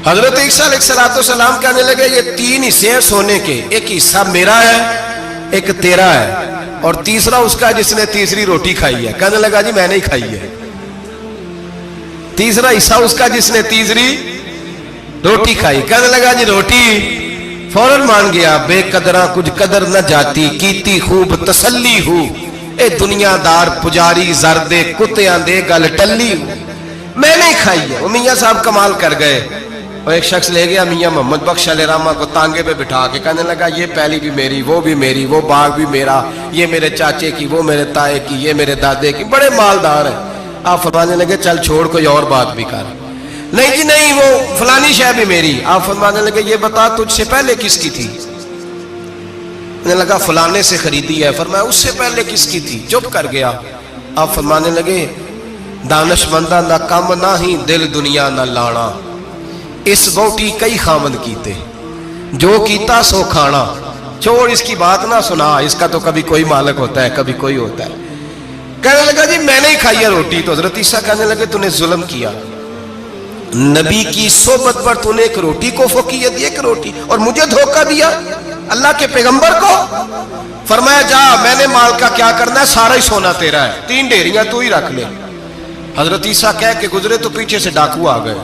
حضرت عیسیٰ علیہ السلام کہنے لگے یہ تین حصے ہیں سونے کے، ایک حصہ میرا ہے، ایک تیرا ہے، اور تیسرا اس کا جس نے تیسری روٹی کھائی ہے۔ کہنے لگا جی میں نے ہی کھائی ہے۔ تیسرا حصہ اس کا جس نے تیسری روٹی کھائی۔ کہنے لگا جی روٹی، فوراً مان گیا، بے قدراں کچھ قدر نہ جاتی، کیتی خوب تسلی ہو، اے دنیا دار پجاری زردے کتیاں دے گل ٹلی ہو، میں نے کھائی ہے۔ وہ میاں صاحب کمال کر گئے، اور ایک شخص لے گیا میاں محمد بخش علیہ رحمہ کو تانگے پہ بٹھا کے، کہنے لگا یہ پہلی بھی میری، وہ بھی میری، وہ باغ بھی میرا، یہ میرے چاچے کی، وہ میرے تائے کی، یہ میرے دادے کی، بڑے مالدار ہیں۔ آپ فرمانے لگے چل چھوڑ کوئی اور بات بھی کر۔ نہیں جی نہیں، وہ فلانی شے بھی میری۔ آپ فرمانے لگے یہ بتا تجھ سے پہلے کس کی تھی؟ کہنے لگا فلانے سے خریدی ہے۔ فرمایا اس سے پہلے کس کی تھی؟ چپ کر گیا۔ آپ فرمانے لگے دانش مندہ نہ کم نہ ہی دل دنیا نہ لانا، اس بوٹی کئی خامد کیتے، جو کیتا سو کھانا، چھوڑ اس کی بات نہ سنا، اس کا تو کبھی کوئی مالک ہوتا ہے کبھی کوئی ہوتا ہے۔ کہنے لگا جی میں نے ہی کھائی ہے روٹی۔ تو حضرت عیسیٰ کہنے لگے تو نے ظلم کیا، نبی کی صحبت پر تو نے ایک روٹی کو فوقیت دی، ایک روٹی، اور مجھے دھوکہ دیا اللہ کے پیغمبر کو۔ فرمایا جا میں نے مال کا کیا کرنا ہے، سارا ہی سونا تیرا ہے، 3 ڈیریاں تو ہی رکھ لے۔ حضرت عیسیٰ کہہ کے گزرے تو پیچھے سے ڈاکو آ گئے،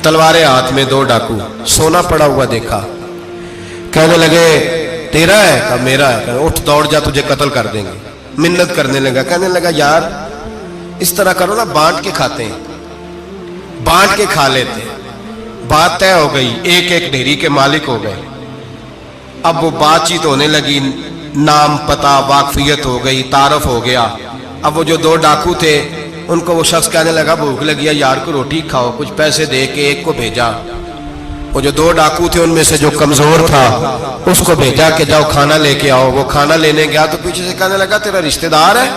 تلواریں ہاتھ میں، 2 ڈاکو، سونا پڑا ہوا دیکھا۔ کہنے لگے تیرا ہے؟ کہا میرا ہے۔ کہا اٹھ دوڑ جا تجھے قتل کر دیں گے۔ منت کرنے لگا، کہنے لگا یار اس طرح کرو نا، بانٹ کے کھاتے ہیں، بانٹ کے کھا لیتے ہیں۔ بات طے ہو گئی، ایک ایک ڈھیری کے مالک ہو گئے۔ اب وہ بات چیت ہونے لگی، نام پتہ واقفیت ہو گئی، تعارف ہو گیا۔ اب وہ جو 2 ڈاکو تھے ان کو وہ شخص کہنے لگا بھوک لگی ہے یار کو روٹی کھاؤ، کچھ پیسے دے کے ایک کو بھیجا۔ وہ جو 2 ڈاکو تھے ان میں سے جو کمزور تھا اس کو بھیجا کہ جاؤ کھانا لے کے آؤ۔ وہ کھانا لینے گیا تو پیچھے سے کہنے لگا تیرا رشتہ دار ہے؟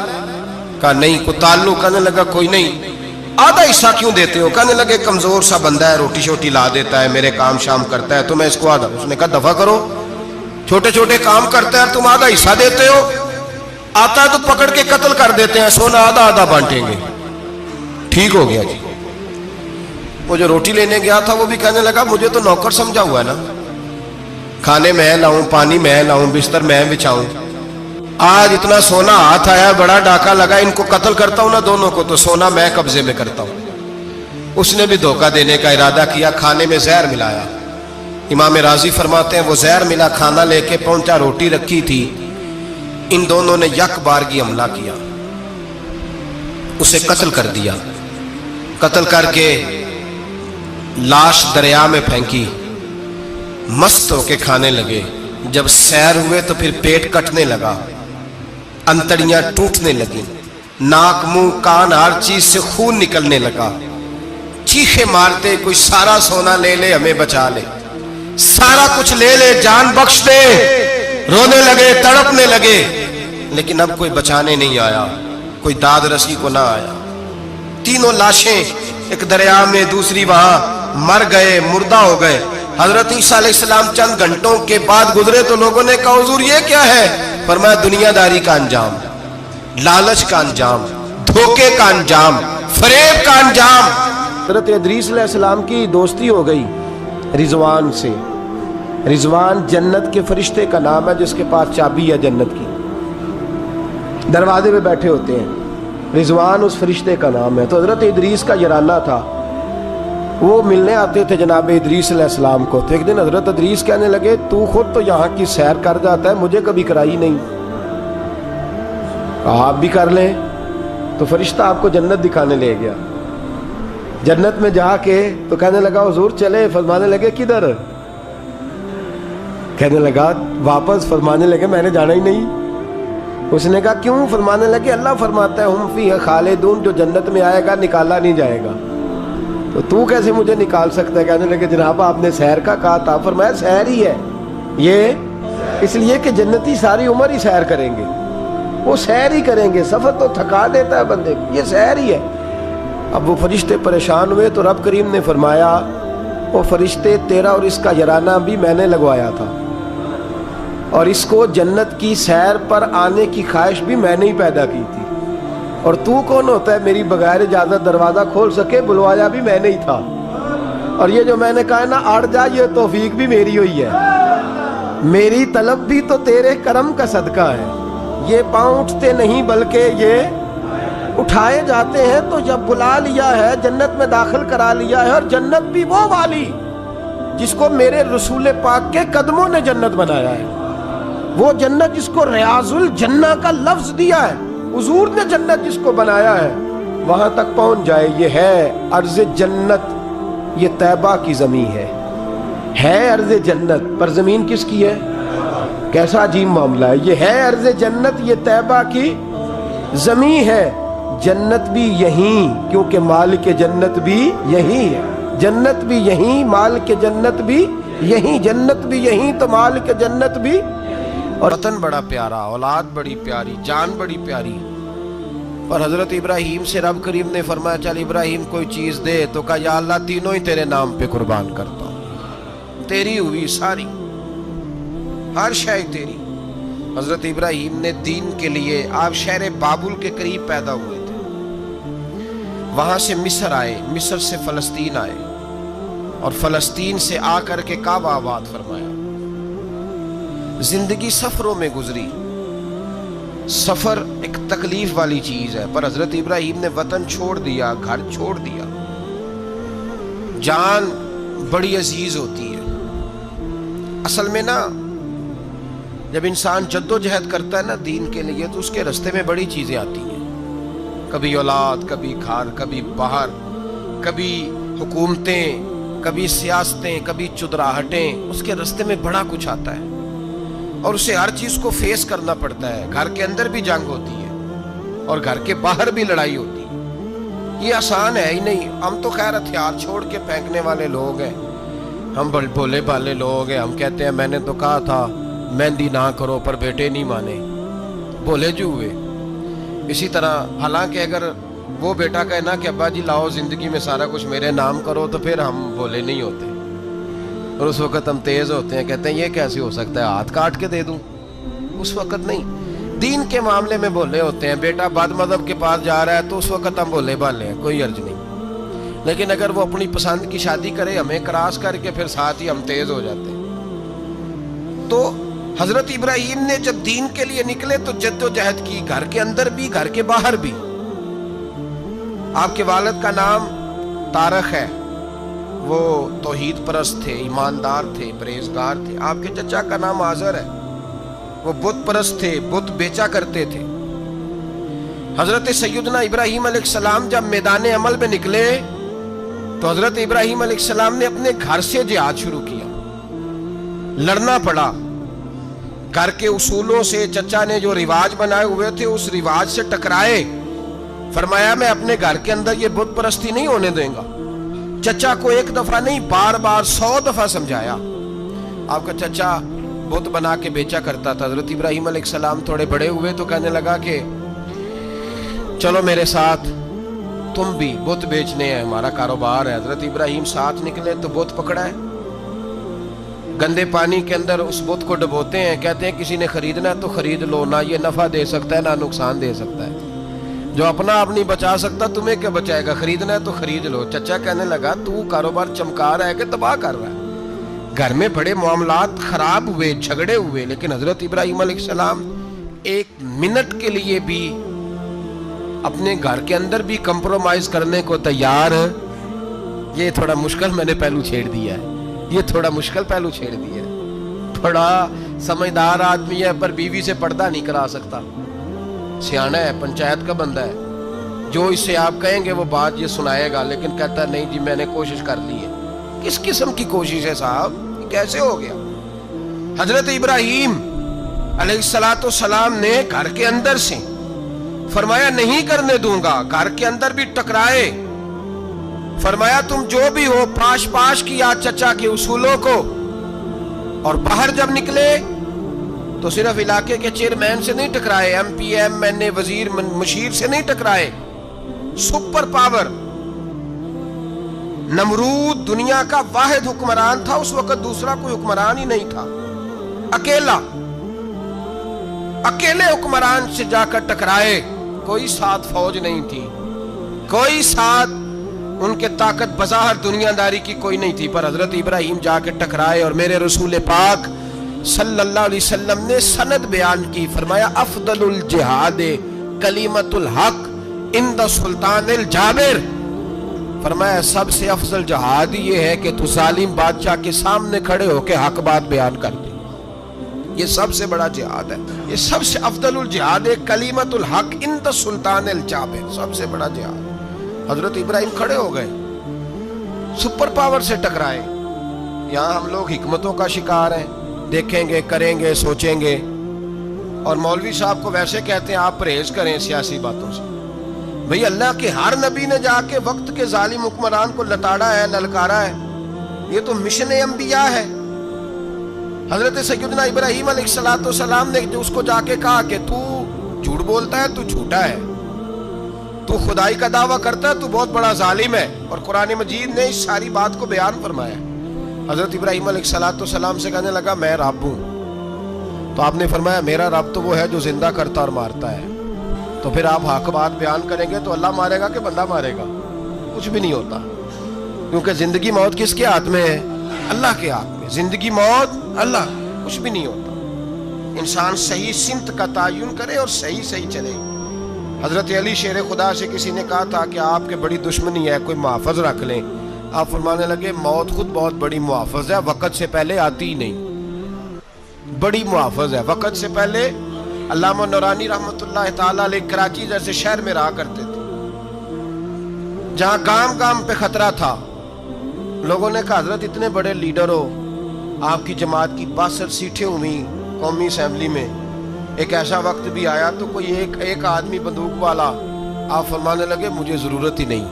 کہا نہیں۔ کوئی تعلق؟ کہنے لگا کوئی نہیں۔ آدھا حصہ کیوں دیتے ہو؟ کہنے لگے کمزور سا بندہ ہے، روٹی شوٹی لا دیتا ہے، میرے کام شام کرتا ہے، تو میں اس کو آدھا۔ اس نے کہا دفع کرو، چھوٹے چھوٹے کام کرتا ہے تم آدھا حصہ دیتے ہو، آتا ہے تو پکڑ کے قتل کر دیتے ہیں، سونا آدھا آدھا بانٹیں گے۔ ٹھیک ہو گیا جی۔ وہ جو روٹی لینے گیا تھا وہ بھی کہنے لگا مجھے تو نوکر سمجھا ہوا ہے نا، کھانے میں لاؤں، پانی میں لاؤں، بستر میں بچھاؤں، آج اتنا سونا ہاتھ آیا، بڑا ڈاکہ لگا، ان کو قتل کرتا ہوں نا دونوں کو، تو سونا میں قبضے میں کرتا ہوں۔ اس نے بھی دھوکہ دینے کا ارادہ کیا، کھانے میں زہر ملایا۔ امام راضی فرماتے ہیں وہ زہر ملا، کھانا لے کے پہنچا، روٹی رکھی تھی، ان دونوں نے یک بارگی حملہ کیا، اسے قتل کر دیا۔ قتل کر کے لاش دریا میں پھینکی، مست ہو کے کھانے لگے۔ جب سیر ہوئے تو پھر پیٹ کٹنے لگا، انتڑیاں ٹوٹنے لگیں، ناک منہ کان ہر چیز سے خون نکلنے لگا۔ چیخے مارتے کوئی سارا سونا لے لے ہمیں بچا لے، سارا کچھ لے لے جان بخش دے، رونے لگے تڑپنے لگے، لیکن اب کوئی بچانے نہیں آیا، کوئی داد رسی کو نہ آیا۔ تینوں لاشیں ایک دریا میں، دوسری وہاں، مر گئے، مردہ ہو گئے۔ حضرت عیسیٰ علیہ السلام چند گھنٹوں کے بعد گزرے تو لوگوں نے کہا حضور یہ کیا ہے؟ فرمایا دنیا داری کا انجام، لالچ کا انجام، دھوکے کا انجام، فریب کا انجام۔ حضرت ادریس علیہ السلام کی دوستی ہو گئی رضوان سے۔ رضوان جنت کے فرشتے کا نام ہے جس کے پاس چابی ہے جنت کی، دروازے پہ بیٹھے ہوتے ہیں، رضوان اس فرشتے کا نام ہے۔ تو حضرت ادریس کا یارانہ تھا، وہ ملنے آتے تھے جناب ادریس علیہ السلام کو۔ تو ایک دن حضرت ادریس کہنے لگے تو خود تو یہاں کی سیر کر جاتا ہے، مجھے کبھی کرائی نہیں، آپ بھی کر لیں۔ تو فرشتہ آپ کو جنت دکھانے لے گیا، جنت میں جا کے تو کہنے لگا حضور چلے، فرمانے لگے کدھر؟ کہنے لگا واپس، فرمانے لگے میں نے جانا ہی نہیں۔ اس نے کہا کیوں؟ فرمانے لگے اللہ فرماتا ہے ہم فیہ خالدون، جو جنت میں آئے گا نکالا نہیں جائے گا، تو کیسے مجھے نکال سکتا ہے؟ کہنے لگے جناب آپ نے سیر کا کہا تھا۔ فرمایا سیر ہی ہے یہ، اس لیے کہ جنتی ساری عمر ہی سیر کریں گے، وہ سیر ہی کریں گے، سفر تو تھکا دیتا ہے بندے کو، یہ سیر ہی ہے۔ اب وہ فرشتے پریشان ہوئے تو رب کریم نے فرمایا وہ فرشتے تیرا اور اس کا یارانہ بھی میں نے لگوایا تھا، اور اس کو جنت کی سیر پر آنے کی خواہش بھی میں نے ہی پیدا کی تھی، اور تو کون ہوتا ہے میری بغیر اجازت دروازہ کھول سکے؟ بلوایا بھی میں نے ہی تھا۔ اور یہ جو میں نے کہا نا اڑ جا، یہ توفیق بھی میری ہوئی ہے، میری طلب بھی تو تیرے کرم کا صدقہ ہے۔ یہ پاؤں اٹھتے نہیں بلکہ یہ اٹھائے جاتے ہیں، تو جب بلا لیا ہے جنت میں داخل کرا لیا ہے، اور جنت بھی وہ والی جس کو میرے رسول پاک کے قدموں نے جنت بنایا ہے، وہ جنت جس کو ریاض الجنہ کا لفظ دیا ہے، حضور نے جنت جس کو بنایا ہے، وہاں تک پہنچ جائے۔ یہ ہے ارض جنت، یہ طیبہ کی زمین ہے ارض جنت، پر زمین کس کی ہے؟ کیسا عجیب معاملہ ہے، یہ ہے ارض جنت، یہ طیبہ کی زمین ہے، جنت بھی یہیں، کیونکہ مالک جنت بھی یہیں ہے، جنت بھی یہیں، مالک جنت بھی یہیں، جنت بھی یہیں تو مالک جنت بھی۔ اور وطن بڑا پیارا، اولاد بڑی پیاری، جان بڑی پیاری، اور حضرت ابراہیم سے رب کریم نے فرمایا چل ابراہیم کوئی چیز دے، تو کہا یا اللہ تینوں ہی تیرے نام پہ قربان کرتا ہوں، تیری ہوئی ساری، ہر شے تیری۔ حضرت ابراہیم نے دین کے لیے، آپ شہر بابل کے قریب پیدا ہوئے تھے، وہاں سے مصر آئے، مصر سے فلسطین آئے، اور فلسطین سے آ کر کے کعبہ آباد فرمایا۔ زندگی سفروں میں گزری، سفر ایک تکلیف والی چیز ہے، پر حضرت ابراہیم نے وطن چھوڑ دیا، گھر چھوڑ دیا۔ جان بڑی عزیز ہوتی ہے اصل میں نا، جب انسان جد و جہد کرتا ہے نا دین کے لیے، تو اس کے رستے میں بڑی چیزیں آتی ہیں، کبھی اولاد، کبھی گھر، کبھی باہر، کبھی حکومتیں، کبھی سیاستیں، کبھی چدراہٹیں، اس کے رستے میں بڑا کچھ آتا ہے، اور اسے ہر چیز کو فیس کرنا پڑتا ہے۔ گھر کے اندر بھی جنگ ہوتی ہے اور گھر کے باہر بھی لڑائی ہوتی ہے، یہ آسان ہے ہی نہیں۔ ہم تو خیر ہتھیار چھوڑ کے پھینکنے والے لوگ ہیں، ہم بھولے بھالے لوگ ہیں، ہم کہتے ہیں میں نے تو کہا تھا مہندی نہ کرو، پر بیٹے نہیں مانے، بھولے جو ہوئے۔ اسی طرح حالانکہ اگر وہ بیٹا کہے نا کہ ابا جی لاؤ زندگی میں سارا کچھ میرے نام کرو، تو پھر ہم بھولے نہیں ہوتے، اور اس وقت ہم تیز ہوتے ہیں، کہتے ہیں یہ کیسے ہو سکتا ہے، ہاتھ کاٹ کے دے دوں۔ اس وقت نہیں، دین کے معاملے میں بھولے ہوتے ہیں۔ بیٹا بد مذہب کے پاس جا رہا ہے تو اس وقت ہم بھولے بھالے ہیں، کوئی عرض نہیں، لیکن اگر وہ اپنی پسند کی شادی کرے ہمیں کراس کر کے، پھر ساتھ ہی ہم تیز ہو جاتے ہیں۔ تو حضرت ابراہیم نے جب دین کے لیے نکلے تو جد و جہد کی، گھر کے اندر بھی گھر کے باہر بھی۔ آپ کے والد کا نام طارق ہے، وہ توحید پرست تھے، ایماندار تھے، پرہیزگار تھے۔ آپ کے چچا کا نام آزر ہے، وہ بت پرست تھے، بت بیچا کرتے تھے۔ حضرت سیدنا ابراہیم علیہ السلام جب میدان عمل میں نکلے تو حضرت ابراہیم علیہ السلام نے اپنے گھر سے جہاد شروع کیا، لڑنا پڑا، گھر کے اصولوں سے، چچا نے جو رواج بنائے ہوئے تھے اس رواج سے ٹکرائے۔ فرمایا میں اپنے گھر کے اندر یہ بت پرستی نہیں ہونے دیں گا۔ چچا کو ایک دفعہ نہیں، بار بار 100 دفعہ سمجھایا۔ آپ کا چچا بت بنا کے بیچا کرتا تھا۔ حضرت ابراہیم علیہ السلام تھوڑے بڑے ہوئے تو کہنے لگا کہ چلو میرے ساتھ، تم بھی بت بیچنے ہیں، ہمارا کاروبار ہے۔ حضرت ابراہیم ساتھ نکلے تو بت پکڑا ہے، گندے پانی کے اندر اس بت کو ڈبوتے ہیں، کہتے ہیں کسی نے خریدنا ہے تو خرید لو، نہ یہ نفع دے سکتا ہے نہ نقصان دے سکتا ہے، جو اپنا آپ نہیں بچا سکتا تمہیں کیا بچائے گا، خریدنا ہے تو خرید لو۔ چچا کہنے لگا تو کاروبار چمکا رہا ہے کہ تباہ کر رہا ہے۔ گھر میں بڑے معاملات خراب ہوئے، جھگڑے ہوئے، لیکن حضرت ابراہیم علیہ السلام ایک منٹ کے لیے بھی اپنے گھر کے اندر بھی کمپرومائز کرنے کو تیار۔ یہ تھوڑا مشکل میں نے پہلو چھیڑ دیا ہے، یہ تھوڑا مشکل پہلو چھیڑ دیا ہے، بڑا سمجھدار آدمی ہے پر بیوی سے پردہ نہیں کرا سکتا، سیانا ہے، پنچایت کا بندہ ہے، جو اس سے آپ کہیں گے وہ بات یہ سنائے گا، لیکن کہتا ہے نہیں جی میں نے کوشش کر لی ہے۔ کس قسم کی کوشش ہے صاحب، کیسے ہو گیا؟ حضرت ابراہیم علیہ السلام نے گھر کے اندر سے فرمایا نہیں کرنے دوں گا، گھر کے اندر بھی ٹکرائے، فرمایا تم جو بھی ہو، پاش پاش کیا چچا کے اصولوں کو، اور باہر جب نکلے تو صرف علاقے کے چیئرمین سے نہیں ٹکرائے، ایم پی ایم این اے وزیر مشیر سے نہیں ٹکرائے، سپر پاور نمرود دنیا کا واحد حکمران تھا، اس وقت دوسرا کوئی حکمران ہی نہیں تھا، اکیلے حکمران سے جا کر ٹکرائے، کوئی ساتھ فوج نہیں تھی، کوئی ساتھ ان کے طاقت بظاہر دنیا داری کی کوئی نہیں تھی، پر حضرت ابراہیم جا کے ٹکرائے اور میرے رسول پاک صلی اللہ علیہ وسلم نے سند بیان کی، فرمایا افضل الجہاد کلمۃ الحق عند سلطان الجابر، فرمایا سب سے افضل جہاد یہ ہے کہ تو ظالم بادشاہ کے سامنے کھڑے ہو کے حق بات بیان کر دے، یہ سب سے بڑا جہاد ہے، یہ سب سے افضل الجہاد کلمۃ الحق عند سلطان الجابر، سب سے بڑا جہاد۔ حضرت ابراہیم کھڑے ہو گئے، سپر پاور سے ٹکرائے۔ یہاں ہم لوگ حکمتوں کا شکار ہیں، دیکھیں گے، کریں گے، سوچیں گے، اور مولوی صاحب کو ویسے کہتے ہیں آپ پرہیز کریں سیاسی باتوں سے۔ بھئی اللہ کے ہر نبی نے جا کے وقت کے ظالم حکمران کو لتاڑا ہے، للکارا ہے، یہ تو مشن انبیاء ہے۔ حضرت سیدنا ابراہیم علیہ السلام نے جو اس کو جا کے کہا کہ تو جھوٹ بولتا ہے، تو جھوٹا ہے، تو خدائی کا دعویٰ کرتا ہے، تو بہت بڑا ظالم ہے، اور قرآن مجید نے اس ساری بات کو بیان فرمایا۔ حضرت ابراہیم علیہ السلام سے کہنے لگا میں رب ہوں، تو آپ نے فرمایا میرا رب تو وہ ہے جو زندہ کرتا اور مارتا ہے، تو پھر آپ حق بات بیان کریں گے تو اللہ مارے گا کہ بندہ مارے گا؟ کچھ بھی نہیں ہوتا، کیونکہ زندگی موت کس کے ہاتھ میں ہے؟ اللہ کے ہاتھ میں، زندگی موت اللہ، کچھ بھی نہیں ہوتا۔ انسان صحیح سمت کا تعین کرے اور صحیح چلے۔ حضرت علی شیر خدا سے کسی نے کہا تھا کہ آپ کے بڑی دشمنی ہے، کوئی محافظ رکھ لیں، آپ فرمانے لگے موت خود بہت بڑی محافظ ہے، وقت سے پہلے آتی ہی نہیں، بڑی محافظ ہے، وقت سے پہلے۔ علامہ نورانی رحمۃ اللہ تعالیٰ علیہ کراچی جیسے شہر میں رہا کرتے تھے، جہاں گام گام پہ خطرہ تھا، لوگوں نے کہا حضرت اتنے بڑے لیڈر ہو، آپ کی جماعت کی 62 سیٹیں ہوئی قومی اسمبلی میں، ایک ایسا وقت بھی آیا تو کوئی ایک آدمی بندوق والا، آپ فرمانے لگے مجھے ضرورت ہی نہیں،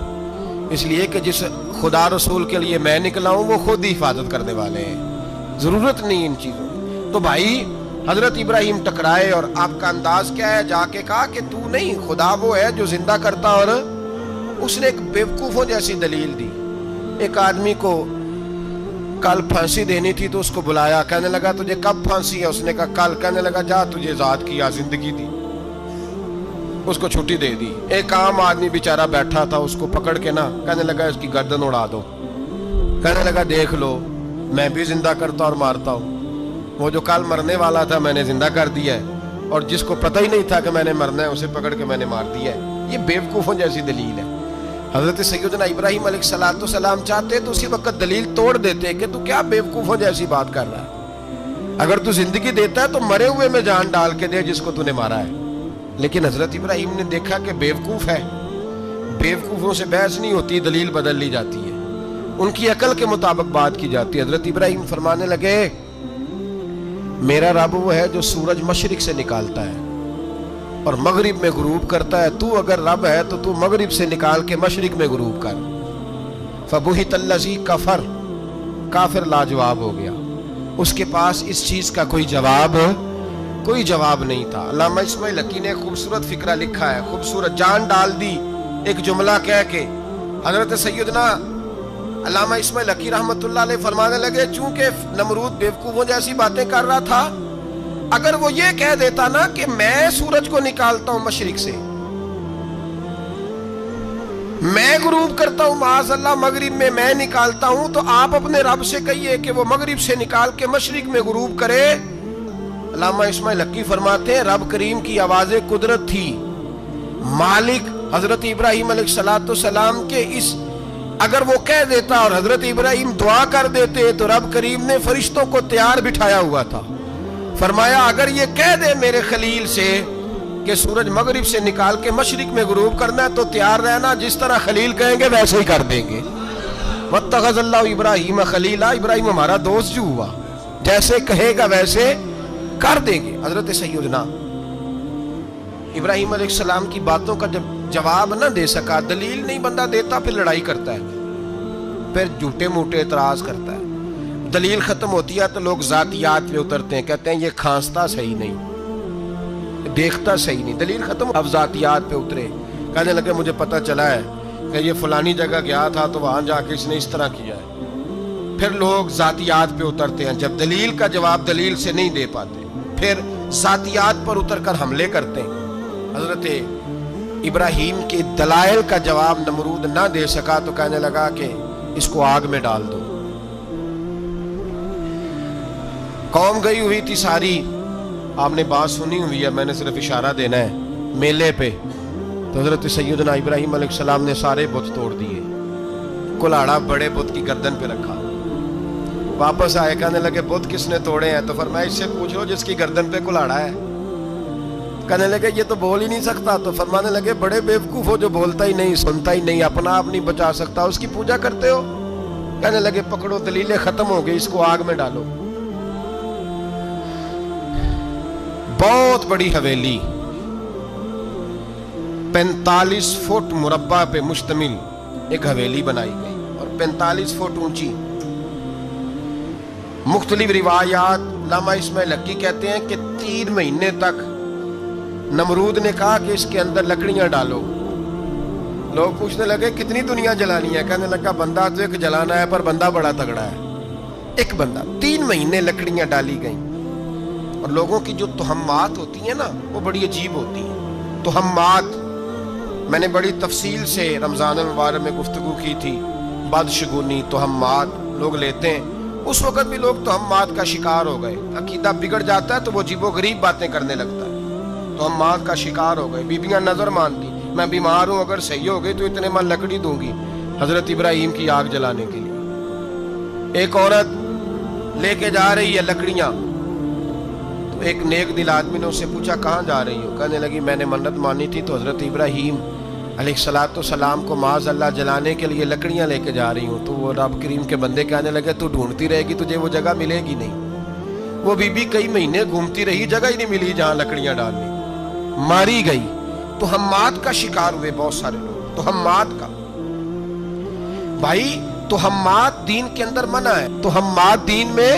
اس لیے کہ جس خدا رسول کے لیے میں نکلا ہوں وہ خود ہی حفاظت کرنے والے ہیں، ضرورت نہیں ان چیزوں کی۔ تو بھائی حضرت ابراہیم ٹکرائے، اور آپ کا انداز کیا ہے؟ جا کے کہا کہ تو نہیں، خدا وہ ہے جو زندہ کرتا، اور اس نے ایک بیوقوفوں جیسی دلیل دی۔ ایک آدمی کو کل پھانسی دینی تھی تو اس کو بلایا، کہنے لگا تجھے کب پھانسی ہے؟ اس نے کہا کل، کہنے لگا جا تجھے ذات کی یا زندگی دی، اس کو چھٹی دے دی۔ ایک عام آدمی بیچارہ بیٹھا تھا، اس کو پکڑ کے نا کہنے لگا اس کی گردن اڑا دو، کہنے لگا دیکھ لو میں بھی زندہ کرتا اور مارتا ہوں، وہ جو کل مرنے والا تھا میں نے زندہ کر دیا ہے، اور جس کو پتہ ہی نہیں تھا کہ میں نے مرنا ہے اسے پکڑ کے میں نے مار دیا ہے۔ یہ بیوقوفوں جیسی دلیل ہے۔ حضرت سیدنا ابراہیم علیہ السلام چاہتے تو اسی وقت دلیل توڑ دیتے کہ تو کیا بیوقوفوں جیسی بات کر رہا ہے، اگر تو زندگی دیتا ہے تو مرے ہوئے میں جان ڈال کے دے جس کو تو نے مارا ہے۔ لیکن حضرت ابراہیم نے دیکھا کہ بیوقوف ہے، بیوقوفوں سے بحث نہیں ہوتی، دلیل بدل لی جاتی ہے، ان کی عقل کے مطابق بات کی جاتی ہے۔ حضرت ابراہیم فرمانے لگے میرا رب وہ ہے جو سورج مشرق سے نکالتا ہے اور مغرب میں غروب کرتا ہے، تو اگر رب ہے تو تو مغرب سے نکال کے مشرق میں غروب کر۔ فبہت الذی کفر، کافر لاجواب ہو گیا، اس کے پاس اس چیز کا کوئی جواب نہیں تھا۔ علامہ اسماعیل حقی نے خوبصورت فقرہ لکھا ہے، خوبصورت، جان ڈال دی ایک جملہ کہہ کے۔ حضرت سیدنا علامہ اسماعیل حقی رحمت اللہ علیہ فرمانے لگے چونکہ نمرود بیوقوفوں جیسی باتیں کر رہا تھا، اگر وہ یہ کہہ دیتا نا کہ میں سورج کو نکالتا ہوں مشرق سے، میں غروب کرتا ہوں معاذ اللہ مغرب میں، میں نکالتا ہوں، تو آپ اپنے رب سے کہیے کہ وہ مغرب سے نکال کے مشرق میں غروب کرے۔ علامہ اسماعیل حقی فرماتے ہیں رب کریم کی آواز قدرت تھی، مالک حضرت ابراہیم علیہ السلام کے اس، اگر وہ کہہ دیتا اور حضرت ابراہیم دعا کر دیتے تو رب کریم نے فرشتوں کو تیار بٹھایا ہوا تھا، فرمایا اگر یہ کہہ دے میرے خلیل سے کہ سورج مغرب سے نکال کے مشرق میں غروب کرنا ہے تو تیار رہنا، جس طرح خلیل کہیں گے ویسے ہی کر دیں گے۔ واتخذ اللہ ابراہیم خلیلا، ابراہیم ہمارا دوست جو ہوا، جیسے کہے گا ویسے کر دیں گے۔ حضرت سیدنا ابراہیم علیہ السلام کی باتوں کا جب جواب نہ دے سکا، دلیل نہیں بندہ دیتا، پھر لڑائی کرتا ہے، پھر جھوٹے موٹے اعتراض کرتا ہے، دلیل ختم ہوتی ہے تو لوگ ذاتیات پہ اترتے ہیں، کہتے ہیں یہ کھانستا صحیح نہیں، دیکھتا صحیح نہیں، دلیل ختم، اب ذاتیات پہ اترے، کہنے لگے مجھے پتہ چلا ہے کہ یہ فلانی جگہ گیا تھا تو وہاں جا کے اس نے اس طرح کیا ہے، پھر لوگ ذاتیات پہ اترتے ہیں، جب دلیل کا جواب دلیل سے نہیں دے پاتے پھر ذاتیات پر اتر کر حملے کرتے ہیں۔ حضرت ابراہیم کے دلائل کا جواب نمرود نہ دے سکا تو کہنے لگا کہ اس کو آگ میں ڈال دو. قوم گئی ہوئی تھی ساری. آپ نے بات سنی ہوئی ہے, میں نے صرف اشارہ دینا ہے. میلے پہ تو حضرت سیدنا ابراہیم علیہ السلام نے سارے بت توڑ دیے, کلاڑا بڑے بت کی گردن پہ رکھا. واپس آئے, کہنے لگے بت کس نے توڑے ہیں؟ تو فرمایا اس سے پوچھ لو جس کی گردن پہ کلاڑا ہے. کہنے لگے یہ تو بول ہی نہیں سکتا. تو فرمانے لگے بڑے بیوقوف ہو, جو بولتا ہی نہیں, سنتا ہی نہیں, اپنا آپ نہیں بچا سکتا, اس کی پوجا کرتے ہو. کہنے لگے پکڑو, دلیلیں ختم ہو گئی, اس کو آگ میں ڈالو. بہت بڑی حویلی 45 فٹ مربع پہ مشتمل ایک حویلی بنائی گئی اور 45 فٹ اونچی. مختلف روایات, علامہ اسماعیل حقی کہتے ہیں کہ 3 مہینے تک نمرود نے کہا کہ اس کے اندر لکڑیاں ڈالو. لوگ پوچھنے لگے کتنی دنیا جلانی ہے؟ کہنے لگا بندہ تو ایک جلانا ہے, پر بندہ بڑا تگڑا ہے, ایک بندہ. 3 مہینے لکڑیاں ڈالی گئیں. اور لوگوں کی جو تہمات ہوتی ہیں نا, وہ بڑی عجیب ہوتی ہیں. تہمات میں نے بڑی تفصیل سے رمضان المبارک میں گفتگو کی تھی. بدشگونی, تہمات لوگ لیتے ہیں. اس وقت بھی لوگ تہمات کا شکار ہو گئے. عقیدہ بگڑ جاتا ہے تو وہ عجیب و غریب باتیں کرنے لگتا ہے. تہمات کا شکار ہو گئے. بیویاں نظر مانتی, میں بیمار ہوں, اگر صحیح ہو گئی تو اتنے من لکڑی دوں گی حضرت ابراہیم کی آگ جلانے کے لیے. ایک عورت لے کے جا رہی ہے لکڑیاں, تو ایک نیک دل آدمی نے اس سے پوچھا کہاں جا رہی ہو؟ کہنے لگی میں نے منت مانی تھی تو حضرت ابراہیم علیہ السلام کو معاذ اللہ جلانے کے لیے لکڑیاں لے کے جا رہی ہوں. تو وہ رب کریم کے بندے کہنے لگے تو ڈھونڈتی رہے گی, تجھے وہ جگہ ملے گی نہیں. وہ بی بی کئی مہینے گھومتی رہی, جگہ ہی نہیں ملی جہاں لکڑیاں ڈالنی, ماری گئی. تہمات کا شکار ہوئے بہت سارے لوگ. تہمات کا بھائی, تہمات دین کے اندر منع ہے. تہمات دین میں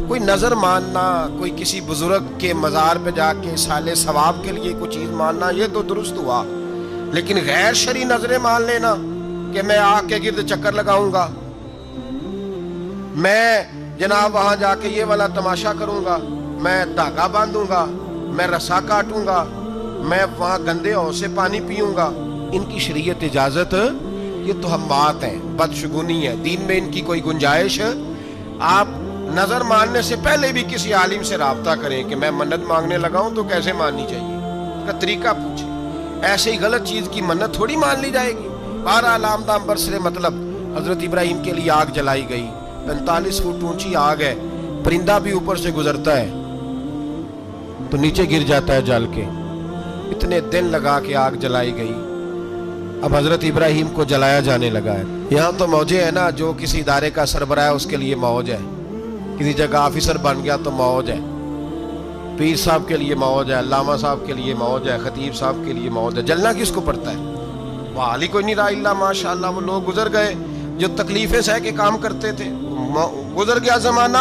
کوئی نظر ماننا, کوئی کسی بزرگ کے مزار پہ جا کے سالے ثواب کے لیے کوئی چیز ماننا, یہ تو درست ہوا. لیکن غیر شرعی نظریں مان لینا کہ میں آگ کے گرد چکر لگاؤں گا, میں جناب وہاں جا کے یہ والا تماشا کروں گا, میں دھاگا باندھوں گا, میں رسا کاٹوں گا, میں وہاں گندے ہو سے پانی پیوں گا, ان کی شریعت اجازت, یہ تہمات ہیں, بدشگونی ہے. دین میں ان کی کوئی گنجائش. آپ نظر ماننے سے پہلے بھی کسی عالم سے رابطہ کریں کہ میں منت مانگنے لگا ہوں تو کیسے ماننی چاہیے, اس کا طریقہ پوچھیں. ایسے ہی غلط چیز کی منت تھوڑی مان لی جائے گی. بہرحال آمدام برسر مطلب حضرت ابراہیم کے لیے آگ جلائی گئی. 45 فٹ اونچی آگ ہے, پرندہ بھی اوپر سے گزرتا ہے تو نیچے گر جاتا ہے جل کے. اتنے دن لگا کے آگ جلائی گئی. اب حضرت ابراہیم کو جلایا جانے لگا ہے. یہاں تو موجیں ہے نا, جو کسی ادارے کا سربراہ ہے اس کے لیے موج ہے, کسی جگہ آفیسر بن گیا تو موج ہے, پیر صاحب کے لیے موج ہے, علامہ صاحب کے لیے موج ہے, خطیب صاحب کے لیے موج ہے. جلنا کس کو پڑتا ہے؟ وہ حال ہی کوئی نہیں رہا الا ماشاءاللہ. وہ لوگ گزر گئے جو تکلیفیں سہ کے کام کرتے تھے, گزر گیا زمانہ.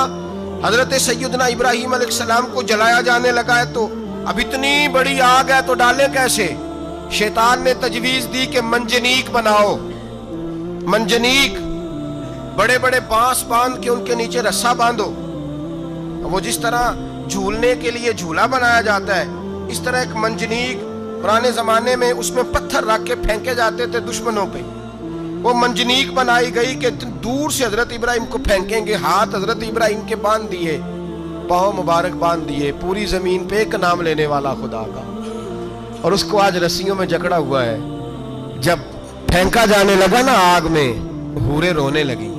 حضرت سیدنا ابراہیم علیہ السلام کو جلایا جانے لگا ہے تو اب اتنی بڑی آگ ہے تو ڈالیں کیسے؟ شیطان نے تجویز دی کہ منجنیق بناؤ. منجنیق, بڑے بڑے بانس باندھ کے ان کے نیچے رسا باندھو. وہ جس طرح جھولنے کے لیے جھولا بنایا جاتا ہے, اس طرح ایک منجنیق پرانے زمانے میں اس میں پتھر رکھ کے پھینکے جاتے تھے دشمنوں پہ. وہ منجنیق بنائی گئی کہ دور سے حضرت ابراہیم کو پھینکیں گے. ہاتھ حضرت ابراہیم کے باندھ دیے, پاؤں مبارک باندھ دیے, پوری زمین پہ ایک نام لینے والا خدا کا. اور اس کو آج رسیوں میں جکڑا ہوا ہے. جب پھینکا جانے لگا نا آگ میں, حوریں رونے لگی,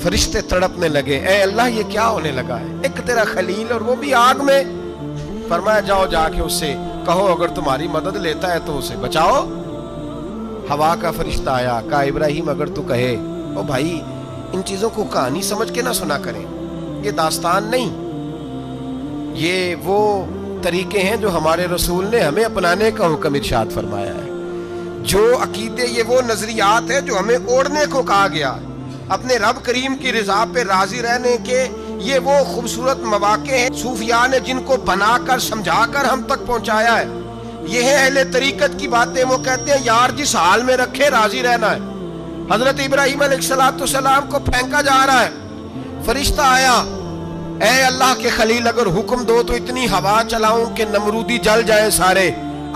فرشتے تڑپنے لگے, اے اللہ یہ کیا ہونے لگا ہے؟ ایک تیرا خلیل اور وہ بھی آگ میں. فرمایا جاؤ جا کے اس سے کہو اگر تمہاری مدد لیتا ہے تو اسے بچاؤ. ہوا کا فرشتہ آیا, کہا ابراہیم اگر تو کہے. او بھائی, ان چیزوں کو کہانی سمجھ کے نہ سنا کریں, یہ داستان نہیں, یہ وہ طریقے ہیں جو ہمارے رسول نے ہمیں اپنانے کا حکم ارشاد فرمایا ہے. جو عقیدے, یہ وہ نظریات ہیں جو ہمیں اوڑھنے کو کہا گیا. اپنے رب کریم کی رضا پہ راضی رہنے کے یہ وہ خوبصورت مواقع ہیں صوفیاء نے جن کو بنا کر سمجھا کر ہم تک پہنچایا ہے. یہ ہے اہل طریقت کی باتیں. وہ کہتے ہیں یار جس حال میں رکھے راضی رہنا ہے. حضرت ابراہیم علیہ السلام کو پھینکا جا رہا ہے, فرشتہ آیا, اے اللہ کے خلیل اگر حکم دو تو اتنی ہوا چلاؤں کہ نمرودی جل جائیں سارے.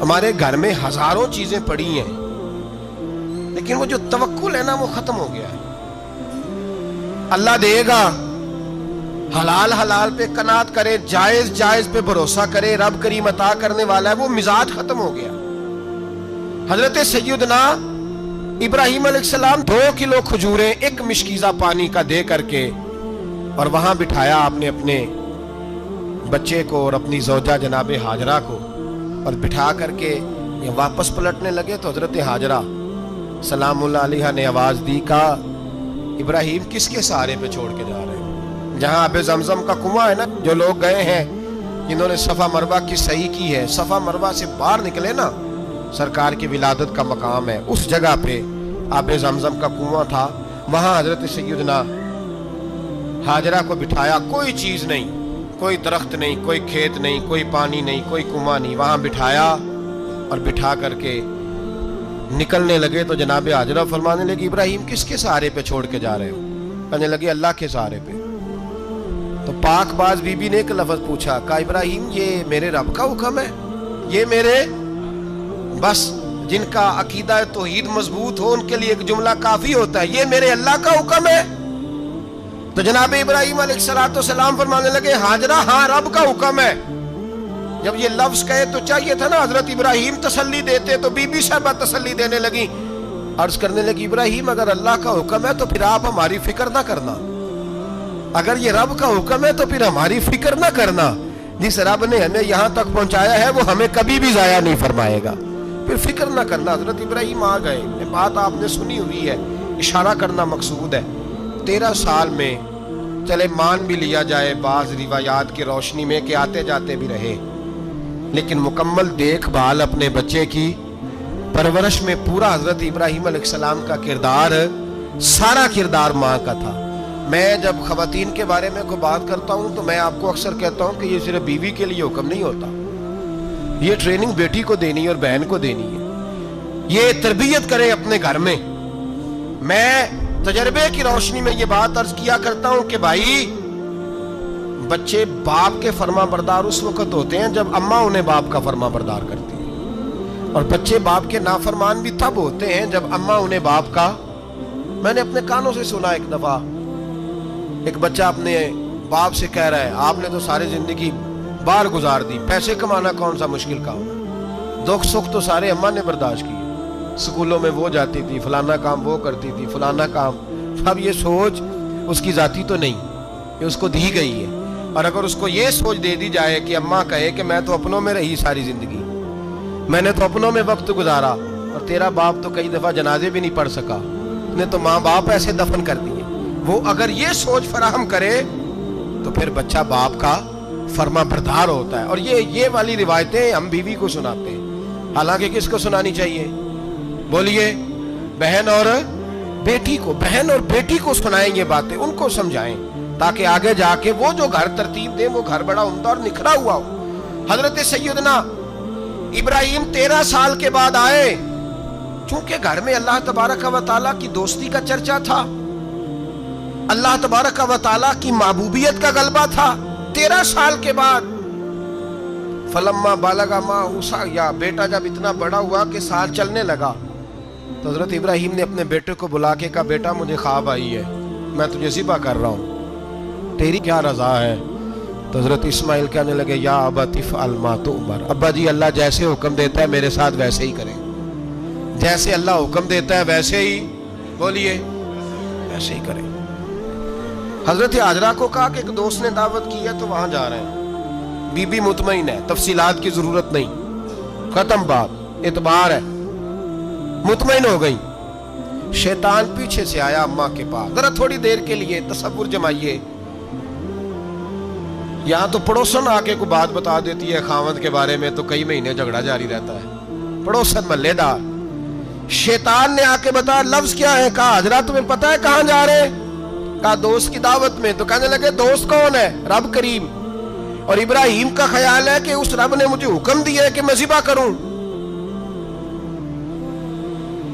ہمارے گھر میں ہزاروں چیزیں پڑی ہیں، لیکن وہ جو توکل ہے نا وہ ختم ہو گیا ہے۔ اللہ دے گا، حلال حلال پہ قناعت کرے، جائز جائز پہ بھروسہ کرے، رب کریم عطا کرنے والا ہے، وہ مزاج ختم ہو گیا۔ حضرت سیدنا ابراہیم علیہ السلام 2 کلو کھجوریں 1 مشکیزہ پانی کا دے کر کے اور وہاں بٹھایا آپ نے اپنے بچے کو اور اپنی زوجہ جناب ہاجرہ کو، اور بٹھا کر کے یہ واپس پلٹنے لگے تو حضرت ہاجرہ سلام اللہ علیہ نے آواز دی، کہا ابراہیم کس کے سہارے پہ چھوڑ کے جا رہے ہیں؟ جہاں آب زمزم کا کنواں ہے نا، جو لوگ گئے ہیں جنہوں نے صفا مروہ کی صحیح کی ہے، صفا مروہ سے باہر نکلے نا، سرکار کی ولادت کا مقام ہے، اس جگہ پہ آب زمزم کا کنواں تھا، وہاں حضرت سیدنا ہاجرہ کو بٹھایا، کوئی چیز نہیں، کوئی درخت نہیں، کوئی کھیت نہیں، کوئی پانی نہیں، کوئی کنواں نہیں، وہاں بٹھایا اور بٹھا کر کے نکلنے لگے تو جناب ہاجرہ فرمانے لگی ابراہیم کس کے سہارے پہ چھوڑ کے جا رہے ہو؟ کہنے لگے اللہ کے سہارے پہ۔ تو پاک باز بی بی نے ایک لفظ پوچھا، کہا ابراہیم یہ میرے رب کا حکم ہے، یہ میرے بس جن کا عقیدہ توحید مضبوط ہو ان کے لیے ایک جملہ کافی ہوتا ہے، یہ میرے اللہ کا حکم ہے؟ تو جناب ابراہیم علیہ السلام فرمانے لگے ہاجرہ ہاں رب کا حکم ہے۔ جب یہ لفظ کہے تو چاہیے تھا نا حضرت ابراہیم تسلی دیتے، تو بی بی صاحبہ تسلی دینے لگی، عرض کرنے لگی ابراہیم اگر اللہ کا حکم ہے تو پھر آپ ہماری فکر نہ کرنا، اگر یہ رب کا حکم ہے تو پھر ہماری فکر نہ کرنا، جس رب نے ہمیں یہاں تک پہنچایا ہے وہ ہمیں کبھی بھی ضائع نہیں فرمائے گا، پھر فکر نہ کرنا۔ حضرت ابراہیم آ گئے، بات آپ نے سنی ہوئی ہے، اشارہ کرنا مقصود ہے۔ 13 سال میں چلے مان بھی لیا جائے بعض روایات کی روشنی میں کہ آتے جاتے بھی رہے، لیکن مکمل دیکھ بھال اپنے بچے کی پرورش میں پورا حضرت ابراہیم علیہ السلام کا کردار، سارا کردار ماں کا تھا۔ میں جب خواتین کے بارے میں کوئی بات کرتا ہوں تو میں آپ کو اکثر کہتا ہوں کہ یہ صرف بیوی کے لیے حکم نہیں ہوتا، یہ ٹریننگ بیٹی کو دینی اور بہن کو دینی ہے، یہ تربیت کرے اپنے گھر میں۔ میں تجربے کی روشنی میں یہ بات عرض کیا کرتا ہوں کہ بھائی بچے باپ کے فرما بردار اس وقت ہوتے ہیں جب اماں انہیں باپ کا فرما بردار کرتی ہیں، اور بچے باپ کے نافرمان بھی تب ہوتے ہیں جب اماں انہیں باپ کا۔ میں نے اپنے کانوں سے سنا ایک دفعہ ایک بچہ اپنے باپ سے کہہ رہا ہے آپ نے تو ساری زندگی باہر گزار دی، پیسے کمانا کون سا مشکل کام ہے، دکھ سکھ تو سارے اماں نے برداشت کیے، سکولوں میں وہ جاتی تھی، فلانا کام وہ کرتی تھی، فلانا کام۔ اب یہ سوچ اس کی ذاتی تو نہیں، یہ اس کو دی گئی ہے، اور اگر اس کو یہ سوچ دے دی جائے کہ اماں کہے کہ میں تو اپنوں میں رہی ساری زندگی، میں نے تو اپنوں میں وقت گزارا، اور تیرا باپ تو کئی دفعہ جنازے بھی نہیں پڑھ سکا، نے تو ماں باپ ایسے دفن کر دیے، وہ اگر یہ سوچ فراہم کرے تو پھر بچہ باپ کا فرما بردار ہوتا ہے۔ اور یہ والی روایتیں ہم بیوی کو سناتے ہیں، حالانکہ کس کو سنانی چاہیے؟ بولیے، بہن اور بیٹی کو، بہن اور بیٹی کو سنائیں یہ باتیں، ان کو سمجھائیں تاکہ آگے جا کے وہ جو گھر ترتیب دیں وہ گھر بڑا عمدہ اور نکھرا ہوا ہو۔ حضرت سیدنا ابراہیم 13 سال کے بعد آئے، چونکہ گھر میں اللہ تبارک و تعالیٰ کی دوستی کا چرچا تھا، اللہ تبارک و تعالیٰ کی محبوبیت کا غلبہ تھا۔ 13 سال کے بعد فلما بالغ معه السعی، بیٹا جب اتنا بڑا ہوا کہ سال چلنے لگا تو حضرت ابراہیم نے اپنے بیٹے کو بلا کے کہا بیٹا مجھے خواب آئی ہے، میں تجھے ذبح کر رہا ہوں، تیری کیا رضا ہے؟ تو حضرت اسماعیل کہنے لگے یا ابت افعل ما تؤمر، ابا جی اللہ جیسے حکم دیتا ہے میرے ساتھ ویسے ہی کریں، جیسے اللہ حکم دیتا ہے ویسے ہی، بولیے ویسے ہی کریں۔ حضرت ہاجرہ کو کہا کہ ایک دوست نے دعوت کی ہے تو وہاں جا رہے ہیں، بی بی مطمئن ہے، تفصیلات کی ضرورت نہیں، ختم بات، اعتبار ہے، مطمئن ہو گئی۔ شیطان پیچھے سے آیا اماں کے پاس، ذرا تھوڑی دیر کے لیے تصور جمائیے، یہاں تو پڑوسن آ کے کوئی بات بتا دیتی ہے خاوند کے بارے میں تو کئی مہینے جھگڑا جاری رہتا ہے، پڑوسن محلے دار۔ شیطان نے آ کے بتایا لفظ کیا ہے؟ کہا حضرت تمہیں پتا ہے کہاں جا رہے ہیں؟ کہا دوست کی دعوت میں۔ تو کہنے لگے دوست کون ہے؟ رب کریم، اور ابراہیم کا خیال ہے کہ اس رب نے مجھے حکم دیا ہے کہ میں ذبح کروں۔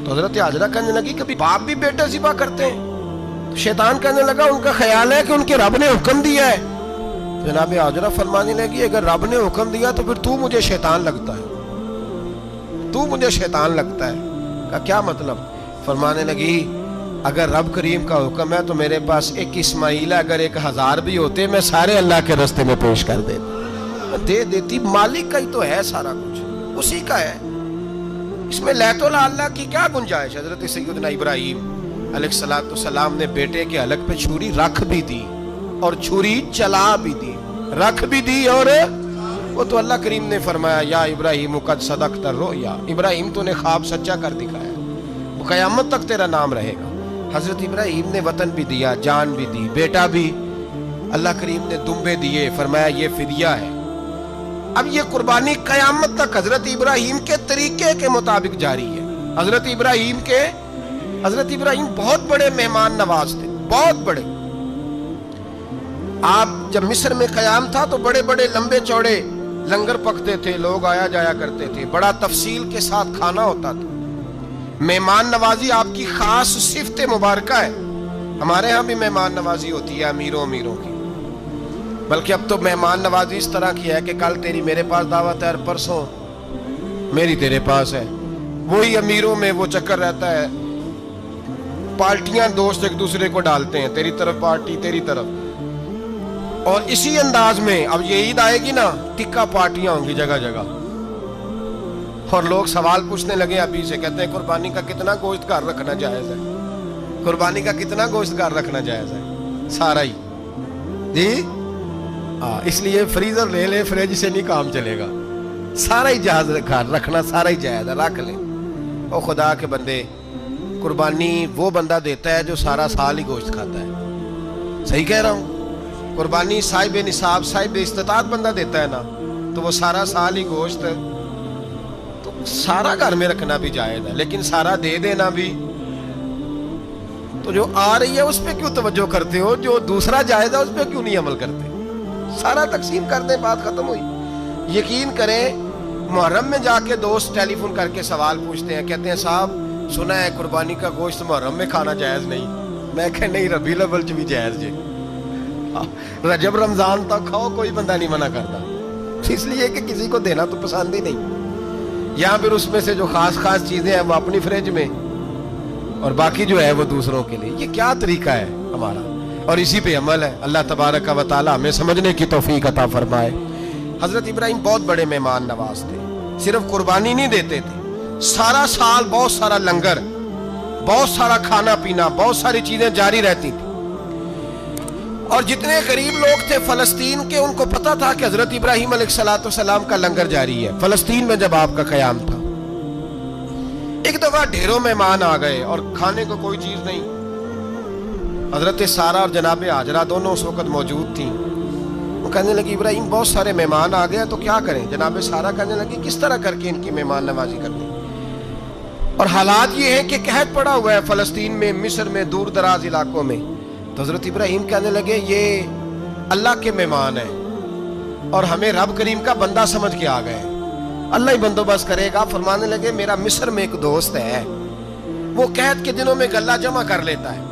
تو حضرت ہاجرہ کہنے لگی کبھی باپ بھی بیٹے ذبح کرتے ہیں؟ شیطان کہنے لگا ان کا خیال ہے کہ ان کے رب نے حکم دیا ہے۔ جناب ہاجرہ فرمانے لگی اگر رب نے حکم دیا تو پھر تو مجھے شیطان لگتا ہے، تو مجھے شیطان لگتا ہے. کہا کیا مطلب؟ فرمانے لگی اگر رب کریم کا حکم ہے تو میرے پاس ایک اسماعیل ہے، اگر 1000 بھی ہوتے میں سارے اللہ کے راستے میں پیش کر دے دیتی. مالک کا ہی تو ہے سارا کچھ، اسی کا ہے، اس میں لیت اللہ کی کیا گنجائش. حضرت سیدنا ابراہیم علیہ السلام نے بیٹے کے حلق پہ چھری رکھ بھی دی اور چھری چلا بھی دی، رکھ بھی دی. اور وہ تو اللہ کریم نے فرمایا یا ابراہیم قد صدقت الرؤیا، ابراہیم تو نے خواب سچا کر دکھایا، وہ قیامت تک تیرا نام رہے گا. حضرت ابراہیم نے وطن بھی دیا، جان بھی دی، بیٹا بھی. اللہ کریم نے دمبے دیے، فرمایا یہ فدیہ ہے. اب یہ قربانی قیامت تک حضرت ابراہیم کے طریقے کے مطابق جاری ہے. حضرت ابراہیم بہت بڑے مہمان نواز تھے، بہت بڑے. آپ جب مصر میں قیام تھا تو بڑے بڑے لمبے چوڑے لنگر پکتے تھے، لوگ آیا جایا کرتے تھے، بڑا تفصیل کے ساتھ کھانا ہوتا تھا. مہمان نوازی آپ کی خاص صفت مبارکہ ہے. ہمارے ہاں بھی مہمان نوازی ہوتی ہے امیروں کی، بلکہ اب تو مہمان نوازی اس طرح کی ہے کہ کل تیری میرے پاس دعوت ہے اور پرسوں میری تیرے پاس ہے. وہی امیروں میں وہ چکر رہتا ہے، پارٹیاں دوست ایک دوسرے کو ڈالتے ہیں، تیری طرف پارٹی تیری طرف. اور اسی انداز میں اب یہ عید آئے گی نا، ٹکا پارٹیاں ہوں گی جگہ جگہ. اور لوگ سوال پوچھنے لگے ابھی سے، کہتے ہیں قربانی کا کتنا گوشت گھر رکھنا جائز ہے؟ قربانی کا کتنا گوشت گھر رکھنا جائز ہے؟ سارا ہی جی. اس لیے فریزر لے لے، فریج سے نہیں کام چلے گا. سارا ہی جہاز گھر رکھنا سارا ہی جائز ہے، رکھ لیں. او خدا کے بندے، قربانی وہ بندہ دیتا ہے جو سارا سال ہی گوشت کھاتا ہے. صحیح کہہ رہا ہوں؟ قربانی صاحب نصاب، صاحب استطاعت بندہ دیتا ہے نا، تو وہ سارا سال ہی گوشت، تو سارا گھر میں رکھنا بھی جائز ہے. لیکن سارا دے دینا بھی، تو جو آ رہی ہے اس پہ کیوں توجہ کرتے ہو؟ جو دوسرا جائز ہے اس پہ کیوں نہیں عمل کرتے؟ سارا تقسیم کر دیں، بات ختم ہوئی. یقین کریں محرم میں جا کے دوست ٹیلی فون کر کے سوال پوچھتے ہیں، کہتے ہیں صاحب سنا ہے قربانی کا گوشت محرم میں کھانا جائز نہیں. میں کہ نہیں، ربیع الاول بھی جائز جی، رجب رمضان تک کھاؤ، کوئی بندہ نہیں منع کرتا. اس لیے کہ کسی کو دینا تو پسند ہی نہیں. یہاں پھر اس میں سے جو خاص چیزیں ہیں وہ اپنی فریج میں، اور باقی جو ہے وہ دوسروں کے لیے. یہ کیا طریقہ ہے ہمارا؟ اور اسی پہ عمل ہے. اللہ تبارک و تعالی ہمیں سمجھنے کی توفیق عطا فرمائے. حضرت ابراہیم بہت بڑے مہمان نواز تھے. صرف قربانی نہیں دیتے تھے، سارا سال بہت سارا لنگر، بہت سارا کھانا پینا، بہت ساری چیزیں جاری رہتی تھی. اور جتنے غریب لوگ تھے فلسطین کے، ان کو پتا تھا کہ حضرت ابراہیم علیہ السلام کا لنگر جاری ہے. فلسطین میں جب آپ کا قیام تھا، ایک دفعہ ڈھیروں مہمان آ گئے اور کھانے کو کوئی چیز نہیں. حضرت سارہ اور جناب ہاجرہ دونوں اس وقت موجود تھیں. وہ کہنے لگی ابراہیم بہت سارے مہمان آ گئے تو کیا کریں؟ جناب سارہ کہنے لگی کس طرح کر کے ان کی مہمان نوازی کرنی. اور حالات یہ ہے کہ قحط پڑا ہوا ہے فلسطین میں، مصر میں، دور دراز علاقوں میں. تو حضرت ابراہیم کہنے لگے یہ اللہ کے مہمان ہیں اور ہمیں رب کریم کا بندہ سمجھ کے آ گئے، اللہ ہی بندوبست کرے گا. فرمانے لگے میرا مصر میں ایک دوست ہے، وہ قحط کے دنوں میں غلہ جمع کر لیتا ہے،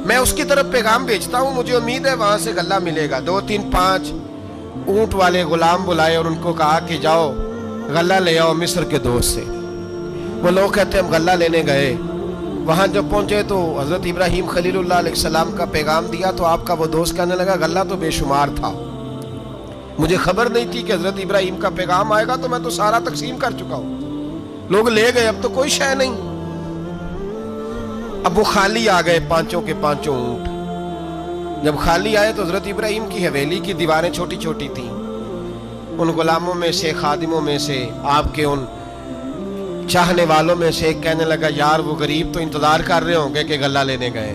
میں اس کی طرف پیغام بھیجتا ہوں، مجھے امید ہے وہاں سے غلہ ملے گا. 2 3 5 اونٹ والے غلام بلائے اور ان کو کہا کہ جاؤ غلہ لے آؤ مصر کے دوست سے. وہ لوگ کہتے ہیں ہم غلہ لینے گئے. وہاں جب پہنچے تو حضرت ابراہیم خلیل اللہ علیہ السلام کا پیغام دیا تو آپ کا وہ دوست کہنے لگا غلہ تو بے شمار تھا، مجھے خبر نہیں تھی کہ حضرت ابراہیم کا پیغام آئے گا، تو میں تو سارا تقسیم کر چکا ہوں. لوگ لے گئے، اب تو کوئی شے نہیں. اب وہ خالی آ گئے، 5 کے 5 اونٹ. جب خالی آئے تو حضرت ابراہیم کی حویلی کی دیواریں چھوٹی چھوٹی تھیں. ان غلاموں میں سے، خادموں میں سے، آپ کے ان چاہنے والوں میں سے ایک کہنے لگا یار وہ غریب تو انتظار کر رہے ہوں گے کہ غلہ لینے گئے،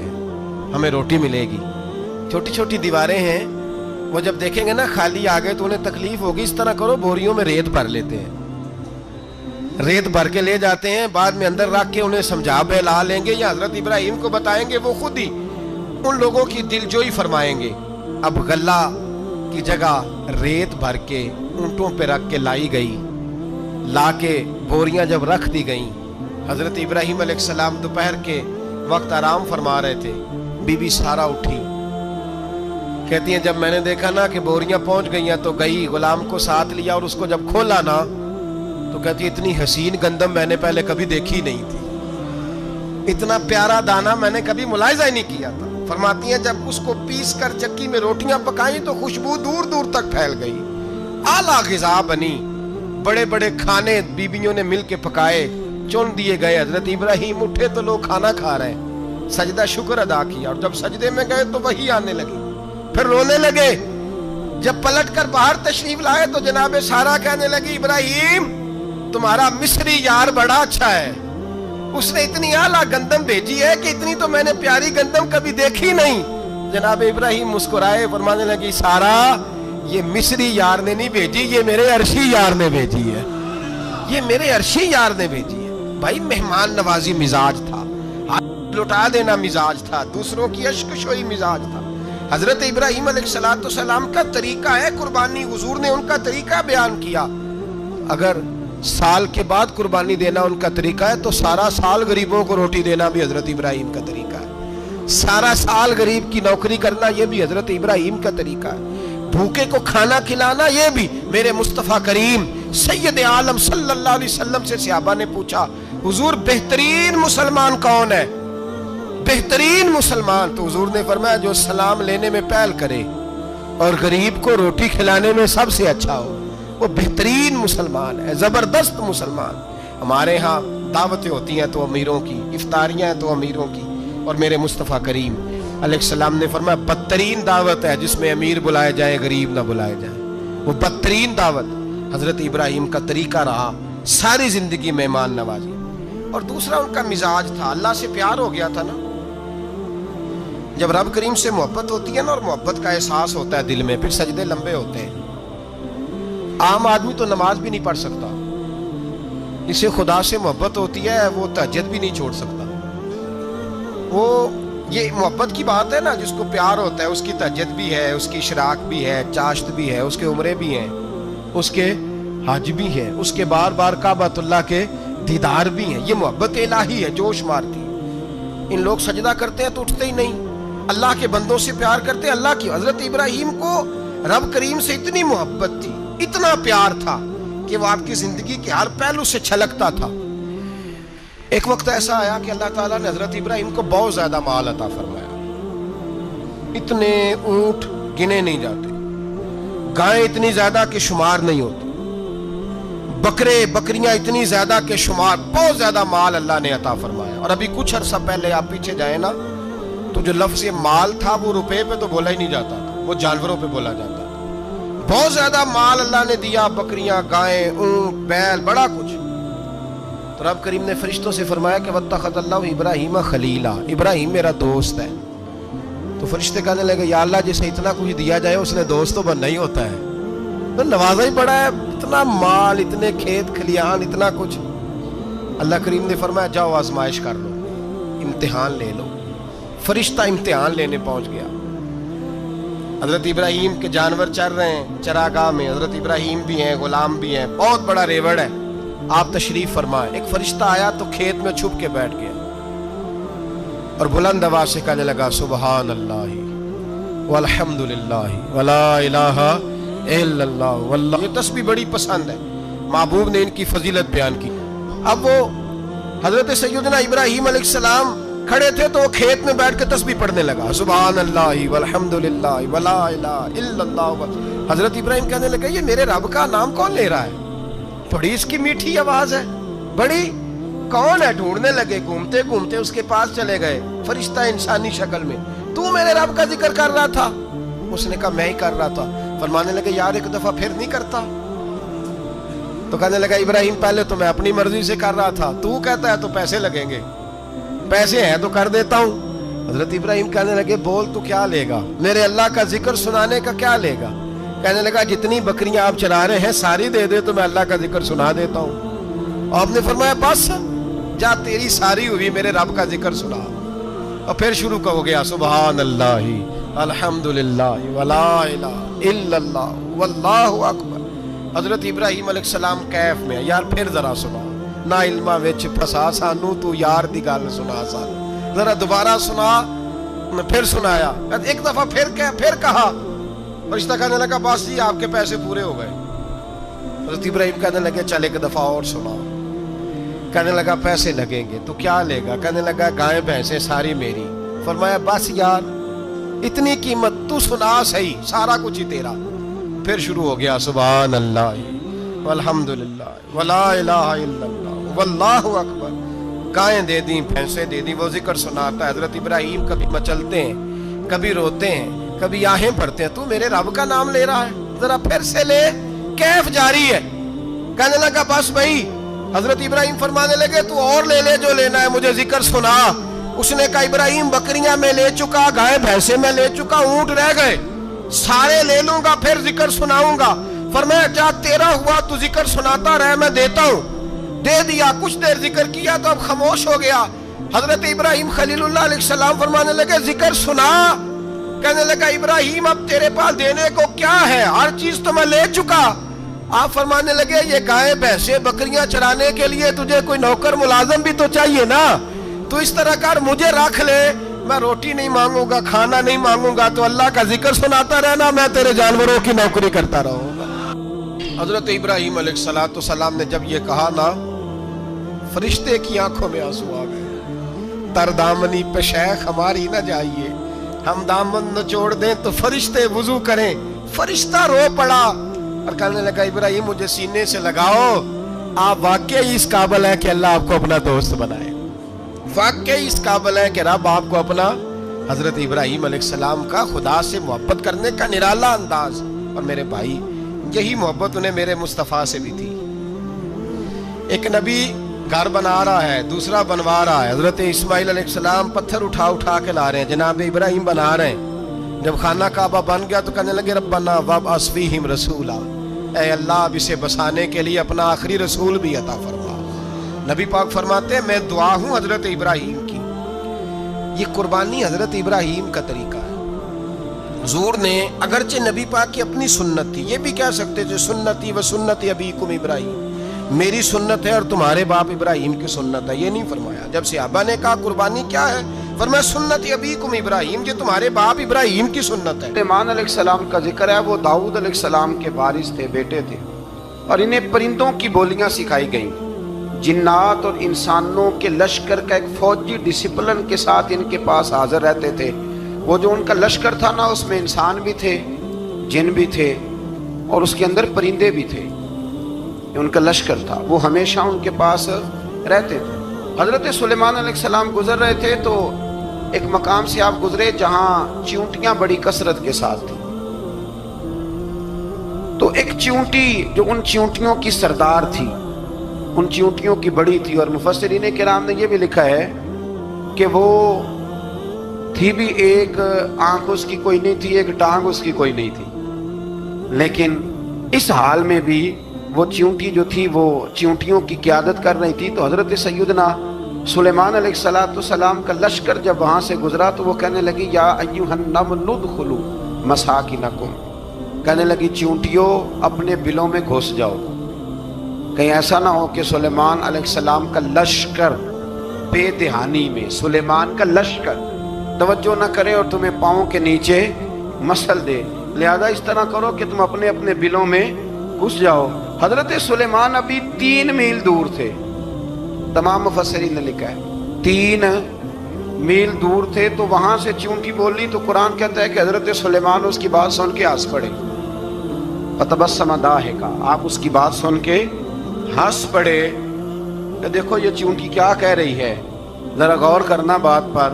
ہمیں روٹی ملے گی. چھوٹی چھوٹی دیواریں ہیں، وہ جب دیکھیں گے نا خالی آ گئے تو انہیں تکلیف ہوگی. اس طرح کرو بوریوں میں ریت بھر لیتے ہیں، ریت بھر کے لے جاتے ہیں، بعد میں اندر رکھ کے انہیں سمجھا بہلا لیں گے یا حضرت ابراہیم کو بتائیں گے، وہ خود ہی ان لوگوں کی دلجوئی فرمائیں گے. اب غلہ کی جگہ ریت بھر کے اونٹوں پہ رکھ کے لائی گئی. لا کے بوریاں جب رکھ دی گئیں، حضرت ابراہیم علیہ السلام دوپہر کے وقت آرام فرما رہے تھے. بی بی سارہ اٹھی، کہتی ہیں جب میں نے دیکھا نا کہ بوریاں پہنچ گئی ہیں تو گئی، غلام کو ساتھ لیا اور اس کو جب کھولا نا تو کہتی اتنی حسین گندم میں نے پہلے کبھی دیکھی نہیں تھی، اتنا پیارا دانا میں نے کبھی ملاحظہ ہی نہیں کیا تھا۔ فرماتی ہیں جب اس کو پیس کر چکی میں روٹیاں پکائیں تو خوشبو دور دور تک پھیل گئی، اعلیٰ غذا بنی، بڑے بڑے کھانے بیویوں نے مل کے پکائے، چن دیے گئے۔ حضرت ابراہیم اٹھے تو لوگ کھانا کھا رہے ہیں، سجدہ شکر ادا کیا، اور جب سجدے میں گئے تو وہی آنے لگی، پھر رونے لگے۔ جب پلٹ کر باہر تشریف لائے تو جناب سارا کہنے لگی ابراہیم تمہارا مصری یار بڑا اچھا ہے، اس نے اتنی اعلیٰ گندم بھیجی ہے کہ اتنی تو میں نے پیاری گندم کبھی دیکھی نہیں۔ جناب ابراہیم مسکرائے، فرمانے لگی سارا یہ مصری یار نے نہیں بھیجی، یہ میرے عرشی یار نے بھیجی ہے، یہ میرے عرشی یار نے بھیجی ہے۔ بھائی مہمان نوازی مزاج تھا، ہاتھ لٹا دینا مزاج تھا، دوسروں کی اشک شوئی مزاج تھا۔ حضرت ابراہیم علیہ السلام کا طریقہ ہے قربانی، حضور نے ان کا طریقہ بیان کیا۔ اگر سال کے بعد قربانی دینا ان کا طریقہ ہے تو سارا سال غریبوں کو روٹی دینا بھی حضرت ابراہیم کا طریقہ ہے، سارا سال غریب کی نوکری کرنا یہ بھی حضرت ابراہیم کا طریقہ ہے، بھوکے کو کھانا کھلانا یہ بھی۔ میرے مصطفیٰ کریم سید عالم صلی اللہ علیہ وسلم سے صحابہ نے پوچھا حضور بہترین مسلمان کون ہے؟ بہترین مسلمان تو حضور نے فرمایا جو سلام لینے میں پہل کرے اور غریب کو روٹی کھلانے میں سب سے اچھا ہو، وہ بہترین مسلمان ہے، زبردست مسلمان۔ ہمارے ہاں دعوتیں ہوتی ہیں تو امیروں کی، افطاریاں ہیں تو امیروں کی، اور میرے مصطفیٰ کریم علیہ السلام نے فرمایا بدترین دعوت ہے جس میں امیر بلائے جائے غریب نہ بلائے جائے، وہ بدترین دعوت۔ حضرت ابراہیم کا طریقہ رہا ساری زندگی مہمان نوازی، اور دوسرا ان کا مزاج تھا، اللہ سے پیار ہو گیا تھا نا۔ جب رب کریم سے محبت ہوتی ہے نا اور محبت کا احساس ہوتا ہے دل میں، پھر سجدے لمبے ہوتے ہیں۔ عام آدمی تو نماز بھی نہیں پڑھ سکتا، اسے خدا سے محبت ہوتی ہے وہ تہجد بھی نہیں چھوڑ سکتا۔ وہ یہ محبت کی بات ہے نا، جس کو پیار ہوتا ہے اس کی تہجد بھی ہے، اس کی اشراق بھی ہے، چاشت بھی ہے، اس کے عمرے بھی ہیں، اس کے حج بھی ہے، اس کے بار بار کعبۃ اللہ کے دیدار بھی ہیں۔ یہ محبت الہی ہے، جوش مارتی۔ ان لوگ سجدہ کرتے ہیں تو اٹھتے ہی نہیں، اللہ کے بندوں سے پیار کرتے ہیں اللہ کی۔ حضرت ابراہیم کو رب کریم سے اتنی محبت تھی، اتنا پیار تھا کہ وہ آپ کی زندگی کے ہر پہلو سے چھلکتا تھا۔ ایک وقت ایسا آیا کہ اللہ تعالیٰ نے حضرت ابراہیم کو بہت زیادہ مال عطا فرمایا، اتنے اونٹ گنے نہیں جاتے، گائیں اتنی زیادہ کہ شمار نہیں ہوتی، بکرے بکریاں اتنی زیادہ کہ شمار، بہت زیادہ مال اللہ نے عطا فرمایا۔ اور ابھی کچھ عرصہ پہلے آپ پیچھے جائیں نا تو جو لفظ مال تھا وہ روپے پہ تو بولا ہی نہیں جاتا تھا، وہ جانوروں پہ بولا جاتا تھا۔ بہت زیادہ مال اللہ نے دیا، بکریاں، گائیں، اونٹ، بیل، بڑا کچھ۔ تو رب کریم نے فرشتوں سے فرمایا کہ وَاتَّخَذَ اللَّهُ ابراہیم خلیلا، ابراہیم میرا دوست ہے۔ تو فرشتے کہنے لگے یا اللہ جسے اتنا کچھ دیا جائے اس نے دوست تو بننا ہی ہوتا ہے، تو نوازا ہی پڑا ہے، اتنا مال، اتنے کھیت کھلیان، اتنا کچھ۔ اللہ کریم نے فرمایا جاؤ آزمائش کر لو، امتحان لے لو۔ فرشتہ امتحان لینے پہنچ گیا۔ حضرت ابراہیم کے جانور چر رہے ہیں چراگاہ میں، حضرت ابراہیم بھی ہیں، غلام بھی ہیں، بہت بڑا ریوڑ ہے، آپ تشریف فرمائیں۔ ایک فرشتہ آیا تو کھیت میں چھپ کے بیٹھ گیا اور بلند آواز سے کہنے لگا سبحان اللہ والحمدللہ ولا الہ الا اللہ واللہ۔ یہ تسبیح بڑی پسند ہے، محبوب نے ان کی فضیلت بیان کی۔ اب وہ حضرت سیدنا ابراہیم علیہ السلام کھڑے تھے تو وہ کھیت میں بیٹھ کے تسبیح پڑھنے لگا سبحان اللہ والحمدللہ ولا الہ الا اللہ۔ حضرت ابراہیم کہنے لگا یہ میرے رب کا نام کون لے رہا ہے؟ بڑی اس کی میٹھی آواز ہے، بڑی، کون ہے؟ ڈھونڈنے لگے، گھومتے گھومتے اس کے پاس چلے گئے، فرشتہ انسانی شکل میں، تو میرے رب کا ذکر کر رہا تھا؟ اس نے کہا میں ہی کر رہا تھا۔ فرمانے لگے یار ایک دفعہ پھر نہیں کرتا؟ تو کہنے لگا ابراہیم پہلے تو میں اپنی مرضی سے کر رہا تھا، تو کہتا ہے تو پیسے لگیں گے، پیسے ہیں تو کر دیتا ہوں۔ حضرت ابراہیم کہنے لگے بول تو کیا لے گا، میرے اللہ کا ذکر سنانے کا کیا لے گا؟ کہنے لگا جتنی بکریاں آپ چلا رہے ہیں ساری دے دے تو میں اللہ کا ذکر سنا دیتا ہوں۔ اور آپ نے فرمایا بس جا تیری ساری ہوئی، میرے رب کا ذکر سنا۔ اور پھر شروع ہو گیا سبحان اللہ الحمدللہ ولا الہ الا اللہ واللہ اکبر۔ حضرت ابراہیم علیہ السلام کیف میں، یار پھر ذرا سنا، نا علمہ وچ پھسا سانو تو یار دی گل سنا سانو، ذرا دوبارہ سنا۔ پھر سنایا، ایک دفعہ پھر کہا، فرشتہ کہنے لگا بس جی آپ کے پیسے پورے ہو گئے۔ حضرت ابراہیم کہنے لگے چل ایک دفعہ اور سناؤ. کہنے لگا پیسے لگیں گے. تو کیا لے گا؟ کہنے لگا گائیں بھینسیں ساری میری. فرمایا بس یار اتنی قیمت، تو سنا صحیح، سارا کچھ ہی تیرا. پھر شروع ہو گیا سبحان اللہ والحمدللہ ولا الہ الا اللہ واللہ اکبر. گائیں دے دیں، بھینسیں دے دیں، وہ ذکر سناتا ہے. حضرت ابراہیم کبھی مچلتے ہیں، کبھی روتے ہیں، کبھی آہیں بھرتے ہیں. تو میرے رب کا نام لے رہا ہے، ذرا پھر سے لے. کیف جاری ہے. کہنے لگا بس بھائی. حضرت ابراہیم فرمانے لگے تو اور لے لے جو لینا ہے، مجھے ذکر سنا. اس نے کہا ابراہیم بکریاں میں لے چکا، گائے بھینسے میں لے چکا، اونٹ رہ گئے، سارے لے لوں گا پھر ذکر سناؤں گا. فرمایا جا تیرا ہوا تو ذکر سناتا رہ، میں دیتا ہوں. دے دیا. کچھ دیر ذکر کیا تو اب خاموش ہو گیا. حضرت ابراہیم خلیل اللہ علیہ السلام فرمانے لگے ذکر سنا. کہنے لگا ابراہیم اب تیرے پاس دینے کو کیا ہے، ہر چیز تو میں لے چکا. آپ فرمانے لگے یہ گائے بھینسے بکریاں چرانے کے لیے تجھے کوئی نوکر ملازم بھی تو چاہیے نا. تو اس طرح کر مجھے رکھ لے، میں روٹی نہیں مانگوں گا، کھانا نہیں مانگوں گا، تو اللہ کا ذکر سناتا رہنا، میں تیرے جانوروں کی نوکری کرتا رہوں گا. حضرت ابراہیم علیہ السلام نے جب یہ کہا نا، فرشتے کی آنکھوں میں آنسو آ گئے. تر دامنی پہ شیخ ہماری نہ جائیے، ہم دامن نچوڑ دیں تو فرشتے وضو کریں. فرشتہ رو پڑا اور کہنے لگا ابراہیم مجھے سینے سے لگاؤ، آپ واقعی اس قابل ہیں کہ اللہ آپ کو اپنا دوست بنائے، واقعی اس قابل ہیں کہ رب آپ کو اپنا. حضرت ابراہیم علیہ السلام کا خدا سے محبت کرنے کا نرالا انداز. اور میرے بھائی یہی محبت انہیں میرے مصطفیٰ سے بھی تھی. ایک نبی گھر بنا رہا ہے، دوسرا بنوا رہا ہے. حضرت اسماعیل علیہ السلام پتھر اٹھا اٹھا کے لا رہے ہیں، جناب ابراہیم بنا رہے ہیں. جب خانہ کعبہ بن گیا تو کہنے لگے ربنا وابعث فیہم رسولا، اے اللہ اب اسے بسانے کے لیے اپنا آخری رسول بھی عطا فرما. نبی پاک فرماتے ہیں میں دعا ہوں حضرت ابراہیم کی. یہ قربانی حضرت ابراہیم کا طریقہ ہے. حضور نے اگرچہ نبی پاک کی اپنی سنت تھی، یہ بھی کہہ سکتے تھے سنتی و سنت ابیکم ابراہیم، میری سنت ہے اور تمہارے باپ ابراہیم کی سنت ہے. یہ نہیں فرمایا. جب صحابہ نے کہا قربانی کیا ہے، فرمایا سنت ابیکم ابراہیم، یہ تمہارے باپ ابراہیم کی سنت ہے. سلیمان علیہ السلام کا ذکر ہے، وہ داؤد علیہ السلام کے وارث تھے، بیٹے تھے، اور انہیں پرندوں کی بولیاں سکھائی گئیں. جنات اور انسانوں کے لشکر کا ایک فوجی ڈسپلن کے ساتھ ان کے پاس حاضر رہتے تھے. وہ جو ان کا لشکر تھا نا، اس میں انسان بھی تھے، جن بھی تھے، اور اس کے اندر پرندے بھی تھے. ان کا لشکر تھا، وہ ہمیشہ ان کے پاس رہتے تھے. حضرت سلیمان علیہ السلام گزر رہے تھے تو ایک مقام سے آپ گزرے جہاں چیونٹیاں بڑی کثرت کے ساتھ تھیں. تو ایک چیونٹی جو ان چیونٹیوں کی سردار تھی، ان چیونٹیوں کی بڑی تھی. اور مفسرین کرام نے یہ بھی لکھا ہے کہ وہ تھی بھی ایک آنکھ اس کی کوئی نہیں تھی، ایک ٹانگ اس کی کوئی نہیں تھی، لیکن اس حال میں بھی وہ چیونٹی جو تھی وہ چیونٹیوں کی قیادت کر رہی تھی. تو حضرت سیدنا سلیمان علیہ السلام کا لشکر جب وہاں سے گزرا تو وہ کہنے لگی یا ایھا النمل ادخلوا مساکنکم، کہنے لگی چیونٹیوں اپنے بلوں میں گھس جاؤ، کہیں ایسا نہ ہو کہ سلیمان علیہ السلام کا لشکر بے دہانی میں، سلیمان کا لشکر توجہ نہ کرے اور تمہیں پاؤں کے نیچے مسل دے. لہذا اس طرح کرو کہ تم اپنے اپنے بلوں میں گھس جاؤ. حضرت سلیمان ابھی 3 میل دور تھے. تمام مفسرین نے لکھا ہے 3 میل دور تھے. تو وہاں سے چیونٹی بولی تو قرآن کہتا ہے کہ حضرت سلیمان اس کی بات سن کے ہنس پڑے. فتبسم ضاحکا، آپ اس کی بات سن کے ہنس پڑے کہ دیکھو یہ چیونٹی کیا کہہ رہی ہے. ذرا غور کرنا بات پر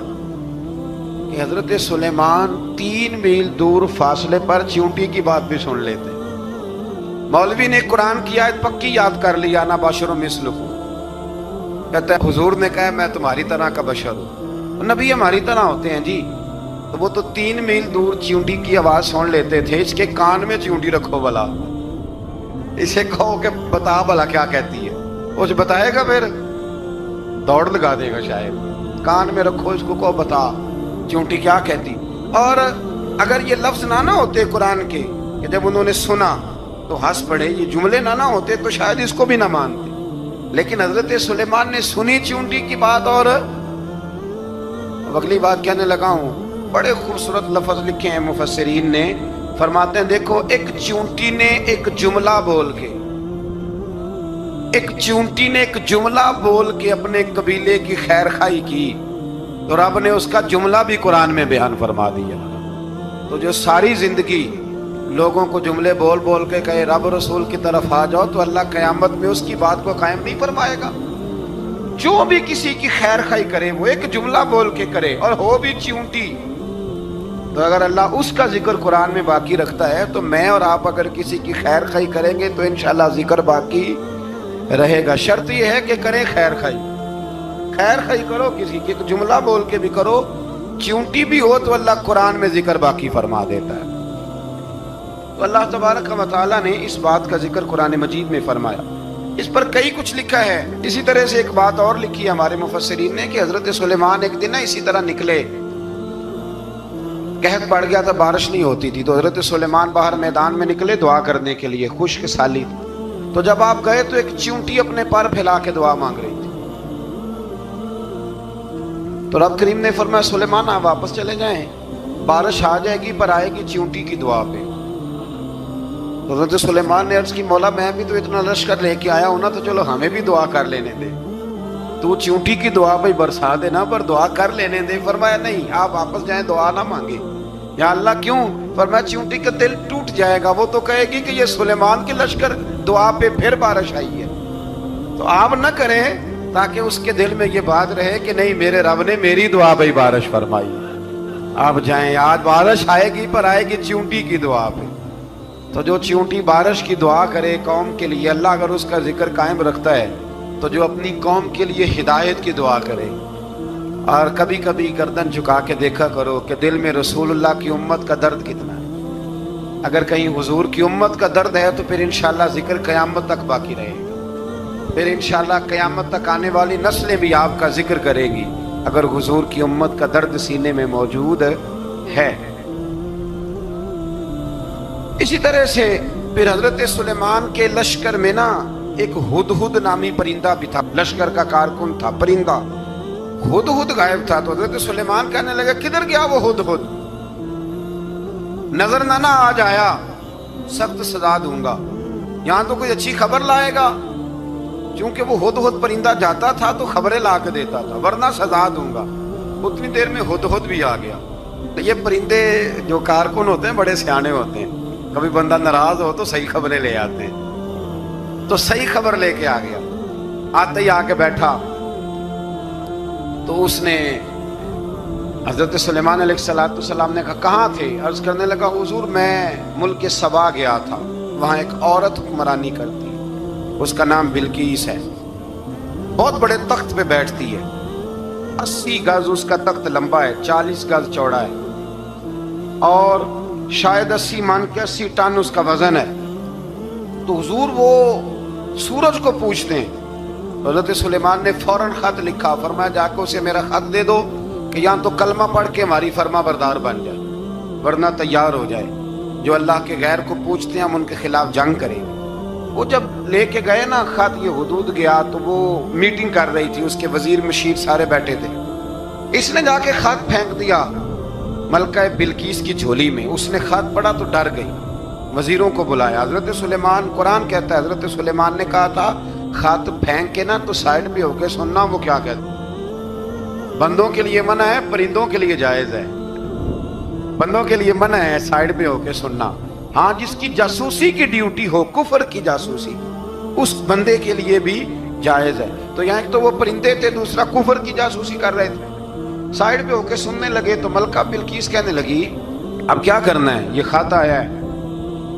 کہ حضرت سلیمان 3 میل دور فاصلے پر چیونٹی کی بات بھی سن لیتے. مولوی نے قرآن کی آیت پکی یاد کر لی، انا بشر مثلکم، کہتا ہے حضور نے کہا میں تمہاری طرح کا بشر ہوں. نبی ہماری طرح ہوتے ہیں جی. تو وہ تو 3 میل دور چیونٹی کی آواز سن لیتے تھے. اس کے کان میں چیونٹی رکھو بلا، اسے کہو کہ بتا بلا کیا کہتی ہے، وہ جو بتائے گا پھر دوڑ لگا دے گا شاید. کان میں رکھو، اس کو کہو بتا چیونٹی کیا کہتی. اور اگر یہ لفظ نہ ہوتے قرآن کے کہ جب انہوں نے سنا تو ہنس پڑے، یہ جملے نہ ہوتے تو شاید اس کو بھی نہ مانتے. لیکن حضرت سلیمان نے سنی چیونٹی کی بات اور اگلی بات کہنے لگا ہوں. بڑے خوبصورت لفظ لکھے ہیں مفسرین نے، فرماتے ہیں دیکھو ایک چیونٹی نے ایک جملہ بول کے ایک چونٹی نے ایک جملہ بول کے اپنے قبیلے کی خیر خواہی کی تو رب نے اس کا جملہ بھی قرآن میں بیان فرما دیا. تو جو ساری زندگی لوگوں کو جملے بول بول کے کہے رب رسول کی طرف آ جاؤ، تو اللہ قیامت میں اس کی بات کو قائم نہیں فرمائے گا. جو بھی کسی کی خیر خواہی کرے وہ ایک جملہ بول کے کرے اور ہو بھی چونٹی، تو اگر اللہ اس کا ذکر قرآن میں باقی رکھتا ہے تو میں اور آپ اگر کسی کی خیر خواہی کریں گے تو انشاءاللہ ذکر باقی رہے گا. شرط یہ ہے کہ کریں خیر خواہی. خیر خواہی کرو کسی کی، ایک جملہ بول کے بھی کرو، چونٹی بھی ہو تو اللہ قرآن میں ذکر باقی فرما دیتا ہے. تو اللہ تبارک و تعالیٰ نے اس بات کا ذکر قرآن مجید میں فرمایا. اس پر کئی کچھ لکھا ہے. اسی طرح سے ایک بات اور لکھی ہے ہمارے مفسرین نے کہ حضرت سلیمان ایک دن اسی طرح نکلے، قحط بڑھ گیا تھا، بارش نہیں ہوتی تھی، تو حضرت سلیمان باہر میدان میں نکلے دعا کرنے کے لیے، خشک سالی تھی. تو جب آپ گئے تو ایک چونٹی اپنے پر پھیلا کے دعا مانگ رہی تھی. تو رب کریم نے فرمایا سلیمان آپ واپس چلے جائیں، بارش آ جائے گی پر آئے گی چونٹی کی دعا پہ. حضرت سلیمان نے عرض کی مولا میں بھی تو اتنا لشکر لے کے آیا ہوں نا، تو چلو ہمیں بھی دعا کر لینے دے، تو چونٹی کی دعا پہ برسا دینا پر دعا کر لینے دے. فرمایا نہیں آپ واپس جائیں، دعا نہ مانگے. یا اللہ کیوں؟ فرمایا چونٹی کا دل ٹوٹ جائے گا، وہ تو کہے گی کہ یہ سلیمان کے لشکر دعا پہ پھر بارش آئی ہے. تو آپ نہ کریں تاکہ اس کے دل میں یہ بات رہے کہ نہیں میرے رب نے میری دعا پہ بارش فرمائی. آپ جائیں، آج بارش آئے گی پر آئے گی چونٹی کی دعا پہ. تو جو چونٹی بارش کی دعا کرے قوم کے لیے، اللہ اگر اس کا ذکر قائم رکھتا ہے تو جو اپنی قوم کے لیے ہدایت کی دعا کرے. اور کبھی کبھی گردن جھکا کے دیکھا کرو کہ دل میں رسول اللہ کی امت کا درد کتنا ہے. اگر کہیں حضور کی امت کا درد ہے تو پھر انشاءاللہ ذکر قیامت تک باقی رہے گا. پھر انشاءاللہ قیامت تک آنے والی نسلیں بھی آپ کا ذکر کرے گی اگر حضور کی امت کا درد سینے میں موجود ہے. اسی طرح سے پھر حضرت سلیمان کے لشکر میں نا ایک ہدہد نامی پرندہ بھی تھا، لشکر کا کارکن تھا پرندہ. ہدہد غائب تھا تو حضرت سلیمان کہنے لگا کدھر گیا وہ ہدہد؟ نظر نہ آج آیا سخت سزا دوں گا. یہاں تو کوئی اچھی خبر لائے گا، چونکہ وہ ہدہد پرندہ جاتا تھا تو خبریں لا کے دیتا تھا، ورنہ سزا دوں گا. اتنی دیر میں ہدہد بھی آ گیا. یہ پرندے جو کارکن ہوتے ہیں بڑے سیانے ہوتے ہیں، کبھی بندہ ناراض ہو تو صحیح خبریں لے آتے ہیں. تو صحیح خبر لے کے آ گیا. آتے ہی آ کے بیٹھا تو اس نے حضرت سلیمان علیہ السلام نے کہا کہاں تھے؟ عرض کرنے لگا حضور میں ملک سبا گیا تھا، وہاں ایک عورت حکمرانی کرتی ہے، اس کا نام بلقیس ہے، بہت بڑے تخت پہ بیٹھتی ہے. 80 گز اس کا تخت لمبا ہے، 40 گز چوڑا ہے، اور شاید 80 من کے 80 ٹن اس کا وزن ہے. تو حضور وہ سورج کو پوچھتے ہیں. حضرت سلیمان نے فوراً خط لکھا، فرمایا جا کے اسے میرا خط دے دو کہ یہاں تو کلمہ پڑھ کے ہماری فرما بردار بن جائے، ورنہ تیار ہو جائے. جو اللہ کے غیر کو پوچھتے ہیں ہم ان کے خلاف جنگ کریں گے. وہ جب لے کے گئے نا خط، یہ حدود گیا تو وہ میٹنگ کر رہی تھی، اس کے وزیر مشیر سارے بیٹھے تھے. اس نے جا کے خط پھینک دیا ملکہ بلقیس کی جھولی میں. اس نے خط پڑھا تو ڈر گئی، وزیروں کو بلایا. حضرت سلیمان، قرآن کہتا ہے حضرت سلیمان نے کہا تھا خط پھینک کے نا تو سائڈ پہ ہو کے سننا وہ کیا کہتا. بندوں کے لیے منع ہے، پرندوں کے لیے جائز ہے. بندوں کے لیے منع ہے سائڈ پہ ہو کے سننا. ہاں جس کی جاسوسی کی ڈیوٹی ہو، کفر کی جاسوسی، اس بندے کے لیے بھی جائز ہے. تو یہاں ایک تو وہ پرندے تھے، دوسرا کفر کی جاسوسی کر رہے تھے. سائڈ پہ ہو کے سننے لگے تو ملکہ بلقیس کہنے لگی اب کیا کرنا ہے، یہ خط آیا ہے.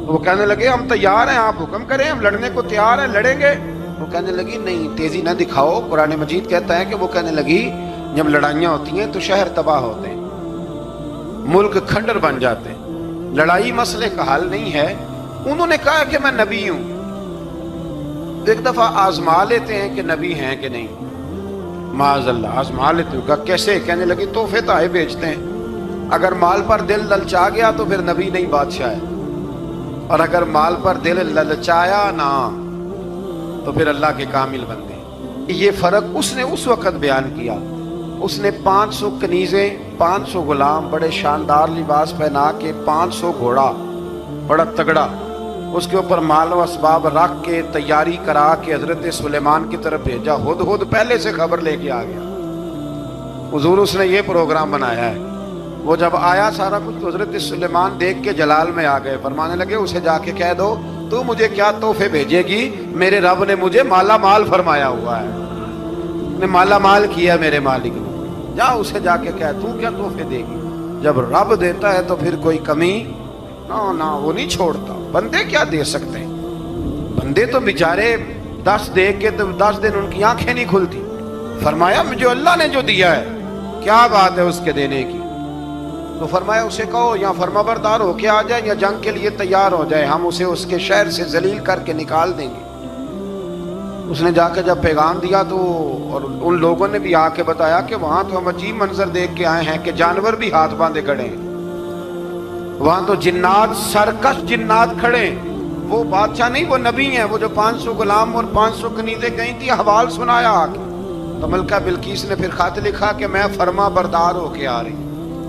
وہ کہنے لگے ہم تیار ہیں، آپ حکم کریں، ہم لڑنے کو تیار ہیں، لڑیں گے. وہ کہنے لگی نہیں تیزی نہ دکھاؤ. قرآن مجید کہتا ہے کہ وہ کہنے لگی جب لڑائیاں ہوتی ہیں تو شہر تباہ ہوتے ہیں، ملک کھنڈر بن جاتے ہیں، لڑائی مسئلے کا حل نہیں ہے. انہوں نے کہا کہ میں نبی ہوں. ایک دفعہ آزما لیتے ہیں کہ نبی ہیں کہ نہیں، معاذ اللہ آزما لیتے ہیں. کہا کیسے؟ کہنے لگی تحفے تائے بیچتے ہیں، اگر مال پر دل للچا گیا تو پھر نبی نہیں بادشاہ ہے، اور اگر مال پر دل للچایا نہ تو پھر اللہ کے کامل بندے. یہ فرق اس نے اس وقت بیان کیا. اس نے 500 کنیزیں، 500 غلام، بڑے شاندار لباس پہنا کے، 500 گھوڑا بڑا تگڑا اس کے اوپر مال و اسباب رکھ کے تیاری کرا کے حضرت سلیمان کی طرف بھیجا. ہدہد پہلے سے خبر لے کے آ گیا. حضور اس نے یہ پروگرام بنایا ہے. وہ جب آیا سارا کچھ تو حضرت سلیمان دیکھ کے جلال میں آ گئے. فرمانے لگے اسے جا کے کہہ دو تو مجھے کیا تحفے بھیجے گی, میرے رب نے مجھے مالا مال فرمایا ہوا ہے, نے مالا مال کیا میرے مالک نے. جا اسے جا کے کہہ تو کیا تحفے دے گی. جب رب دیتا ہے تو پھر کوئی کمی نہ وہ نہیں چھوڑتا. بندے کیا دے سکتے ہیں, بندے تو بیچارے 10 دے کے تو 10 دن ان کی آنکھیں نہیں کھلتی. فرمایا مجھے اللہ نے جو دیا ہے کیا بات ہے اس کے دینے کی. تو فرمایا اسے کہو یا فرما بردار ہو کے آ جائے یا جنگ کے لیے تیار ہو جائے, ہم اسے اس کے شہر سے ذلیل کر کے نکال دیں گے. اس نے جا کے جب پیغام دیا تو اور ان لوگوں نے بھی آ کے بتایا کہ وہاں تو ہم عجیب منظر دیکھ کے آئے ہیں کہ جانور بھی ہاتھ باندھے کھڑے ہیں, وہاں تو جنات سرکش جنات کھڑے. وہ بادشاہ نہیں وہ نبی ہیں, وہ جو 500 غلام اور 500 کنیزیں گئی تھی حوال سنایا آ کے. تو ملکہ بلقیس نے پھر خط لکھا کہ میں فرما بردار ہو کے آ رہی.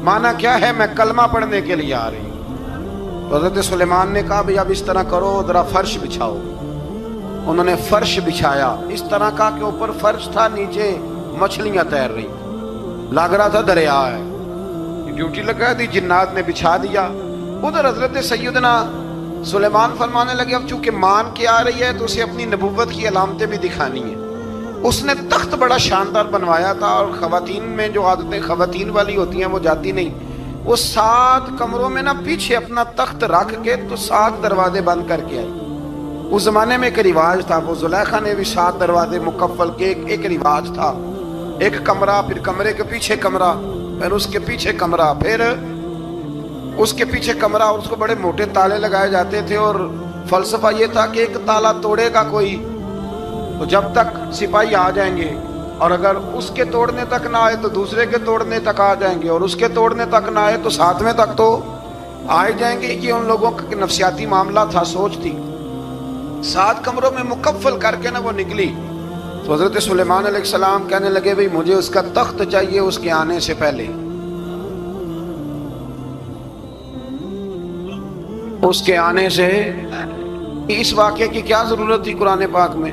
مانا کیا ہے, میں کلمہ پڑھنے کے لیے آ رہی ہوں. تو حضرت سلیمان نے کہا بھئی اب اس طرح کرو, ذرا فرش بچھاؤ. انہوں نے فرش بچھایا اس طرح کا کہ اوپر فرش تھا, نیچے مچھلیاں تیر رہی, لگ رہا تھا دریا ہے. ڈیوٹی لگا دی, جنات نے بچھا دیا. ادھر حضرت سیدنا سلیمان فرمانے لگے اب چونکہ مان کے آ رہی ہے تو اسے اپنی نبوت کی علامتیں بھی دکھانی ہیں. اس نے تخت بڑا شاندار بنوایا تھا, اور خواتین میں جو عادتیں خواتین والی ہوتی ہیں وہ جاتی نہیں. وہ 7 کمروں میں نا پیچھے اپنا تخت رکھ کے تو 7 دروازے بند کر کے آئی. اس زمانے میں ایک رواج تھا, وہ زلیخا نے بھی 7 دروازے مکفل کے ایک رواج تھا. ایک کمرہ, پھر کمرے کے پیچھے کمرہ, پھر اس کے پیچھے کمرہ, پھر اس کے پیچھے کمرہ, اور اس کو بڑے موٹے تالے لگائے جاتے تھے. اور فلسفہ یہ تھا کہ ایک تالا توڑے گا کوئی تو جب تک سپاہی آ جائیں گے, اور اگر اس کے توڑنے تک نہ آئے تو دوسرے کے توڑنے تک آ جائیں گے, اور اس کے توڑنے تک نہ آئے تو 7ویں تک تو آئے جائیں گے. یہ ان لوگوں کا نفسیاتی معاملہ تھا, سوچ تھی. 7 کمروں میں مکفل کر کے نا وہ نکلی. تو حضرت سلیمان علیہ السلام کہنے لگے بھئی مجھے اس کا تخت چاہیے اس کے آنے سے پہلے. اس کے آنے سے اس واقعے کی کیا ضرورت تھی قرآن پاک میں,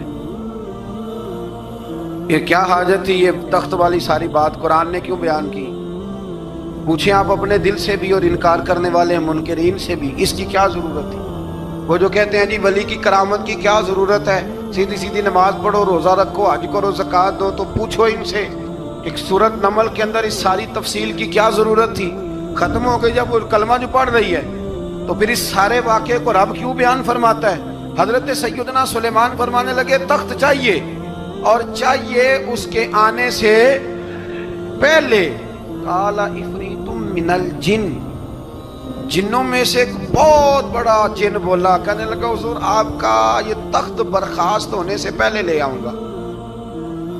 یہ کیا حاجت تھی, یہ تخت والی ساری بات قرآن نے کیوں بیان کی؟ پوچھیں آپ اپنے دل سے بھی اور انکار کرنے والے منکرین سے بھی, اس کی کیا ضرورت تھی؟ وہ جو کہتے ہیں جی ولی کی کرامت کی کیا ضرورت ہے, سیدھی نماز پڑھو, روزہ رکھو, حج کرو, زکوٰۃ دو, تو پوچھو ان سے ایک سورت نمل کے اندر اس ساری تفصیل کی کیا ضرورت تھی؟ ختم ہو گئی جب وہ کلمہ جو پڑھ رہی ہے, تو پھر اس سارے واقعے کو رب کیوں بیان فرماتا ہے؟ حضرت سیدنا سلیمان فرمانے لگے تخت چاہیے, اور چاہیے اس کے آنے سے پہلے. قال عفریت من الجن, جنوں میں سے ایک بہت بڑا جن بولا, کہنے لگا حضور آپ کا یہ تخت برخاست ہونے سے پہلے لے آؤں گا.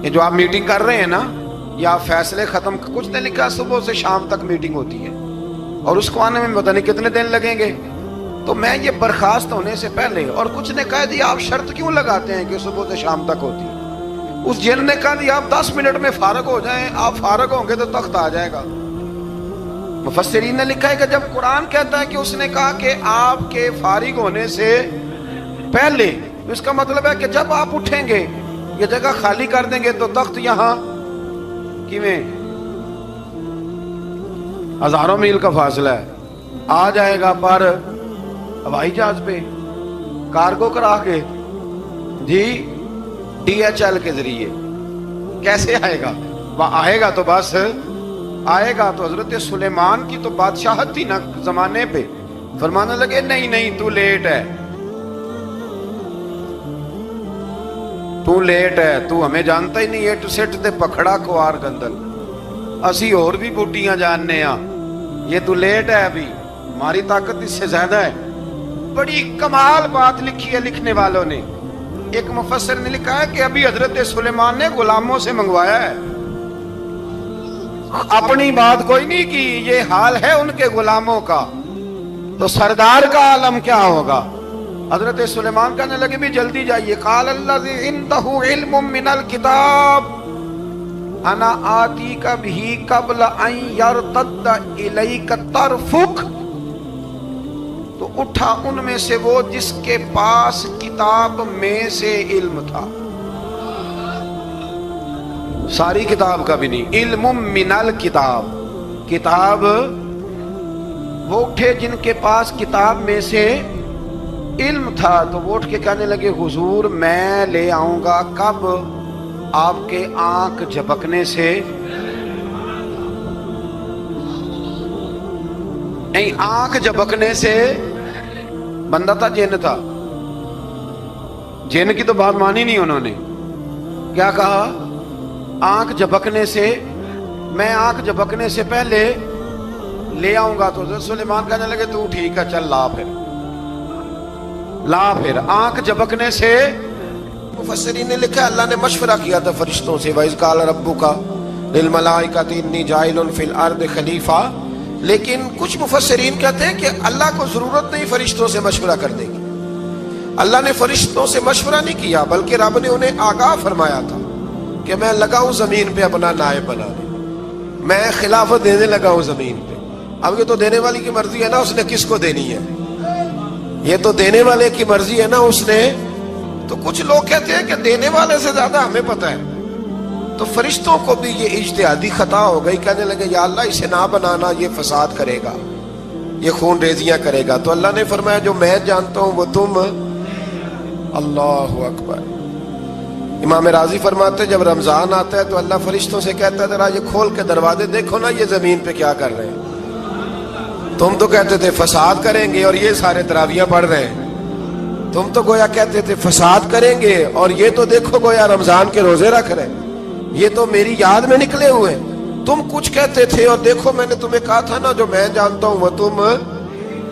یہ جو آپ میٹنگ کر رہے ہیں نا, یہ آپ فیصلے ختم, کچھ نے لکھا صبح سے شام تک میٹنگ ہوتی ہے اور اس کو آنے میں پتہ نہیں کتنے دن لگیں گے, تو میں یہ برخاست ہونے سے پہلے. اور کچھ نے کہہ دیا آپ شرط کیوں لگاتے ہیں کہ صبح سے شام تک ہوتی ہے؟ اس جن نے کہا دیا آپ 10 منٹ میں فارغ ہو جائیں, آپ فارغ ہوں گے تو تخت آ جائے گا. مفسرین نے لکھا ہے کہ جب قرآن کہتا ہے کہ اس نے کہا کہ آپ کے فارغ ہونے سے پہلے, اس کا مطلب ہے کہ جب آپ اٹھیں گے یہ جگہ خالی کر دیں گے تو تخت یہاں کیویں, ہزاروں میل کا فاصلہ ہے, آ جائے گا پر ہوائی جہاز پہ کارگو کرا کے, جی DHL کے ذریعے. کیسے آئے گا؟ آئے گا تو بس آئے گا. تو حضرت سلیمان کی تو بادشاہت تھی نا زمانے پہ. فرمانے لگے نہیں تو لیٹ ہے, تو لیٹ ہے, تو ہمیں جانتا ہی نہیں. ایٹ سیٹ دے پکھڑا کوار گندل, اسی اور بھی بوٹیاں جاننے ہاں, یہ تو لیٹ ہے, ابھی ہماری طاقت اس سے زیادہ ہے. بڑی کمال بات لکھی ہے لکھنے والوں نے. ایک مفسر نے لکھا ہے کہ ابھی حضرت سلیمان نے غلاموں سے منگوایا ہے, اپنی بات کوئی نہیں کی. یہ حال ہے ان کے غلاموں کا, تو سردار کا عالم کیا ہوگا؟ حضرت سلیمان کہنے لگے بھی جلدی جائیے. قال الذی عنده علم من الکتاب انا آتیک بہ قبل ان یرتد الیک طرفک. تو اٹھا ان میں سے وہ جس کے پاس کتاب میں سے علم تھا، ساری کتاب کا بھی نہیں، علم من الکتاب، کتاب، وہ اٹھے جن کے پاس کتاب میں سے علم تھا، تو وہ اٹھ کے کہنے لگے حضور میں لے آؤں گا کب؟ آپ کے آنکھ جھپکنے سے، نہیں آنکھ جھپکنے سے، بندہ تھا جن تھا، جن کی تو بات مانی نہیں انہوں نے، کیا کہا؟ آنکھ جھپکنے سے، میں آنکھ جھپکنے سے پہلے لے آؤں گا۔ تو حضرت سلیمان کہنے لگے تو ٹھیک ہے چل لا پھر، لا پھر آنکھ جھپکنے سے۔ مفسرین نے لکھا اللہ نے مشورہ کیا تھا فرشتوں سے، وَإِذْ قَالَ رَبُّكَ لِلْمَلَائِكَةِ إِنِّي جَاعِلٌ فِي الْأَرْضِ خَلِيفَةً، لیکن کچھ مفسرین کہتے ہیں کہ اللہ کو ضرورت نہیں فرشتوں سے مشورہ کرنے کی، اللہ نے فرشتوں سے مشورہ نہیں کیا، بلکہ رب نے انہیں آگاہ فرمایا تھا کہ میں لگا ہوں زمین پہ اپنا نائب بنانے، میں خلافت دینے لگا ہوں زمین پہ۔ اب یہ تو دینے والی کی مرضی ہے نا، اس نے کس کو دینی ہے، یہ تو دینے والے کی مرضی ہے نا اس نے۔ تو کچھ لوگ کہتے ہیں کہ دینے والے سے زیادہ ہمیں پتہ ہے، تو فرشتوں کو بھی یہ اجتہادی خطا ہو گئی، کہنے لگے یا اللہ اسے نہ بنانا، یہ فساد کرے گا، یہ خون ریزیاں کرے گا۔ تو اللہ نے فرمایا جو میں جانتا ہوں وہ تم، اللہ اکبر۔ امام راضی فرماتے جب رمضان آتا ہے تو اللہ فرشتوں سے کہتا ہے ذرا یہ کھول کے دروازے دیکھو نا یہ زمین پہ کیا کر رہے ہیں، تم تو کہتے تھے فساد کریں گے اور یہ سارے تراویحیں پڑھ رہے ہیں، تم تو گویا کہتے تھے فساد کریں گے اور یہ تو دیکھو گویا رمضان کے روزے رکھ رہے ہیں، یہ تو میری یاد میں نکلے ہوئے، تم کچھ کہتے تھے اور دیکھو میں نے تمہیں کہا تھا نا جو میں جانتا ہوں وہ تم۔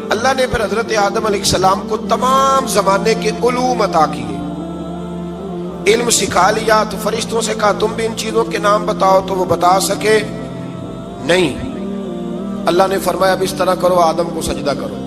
اللہ نے پھر حضرت آدم علیہ السلام کو تمام زمانے کے علوم عطا کیے، علم سکھا لیا، تو فرشتوں سے کہا تم بھی ان چیزوں کے نام بتاؤ، تو وہ بتا سکے نہیں۔ اللہ نے فرمایا اب اس طرح کرو آدم کو سجدہ کرو،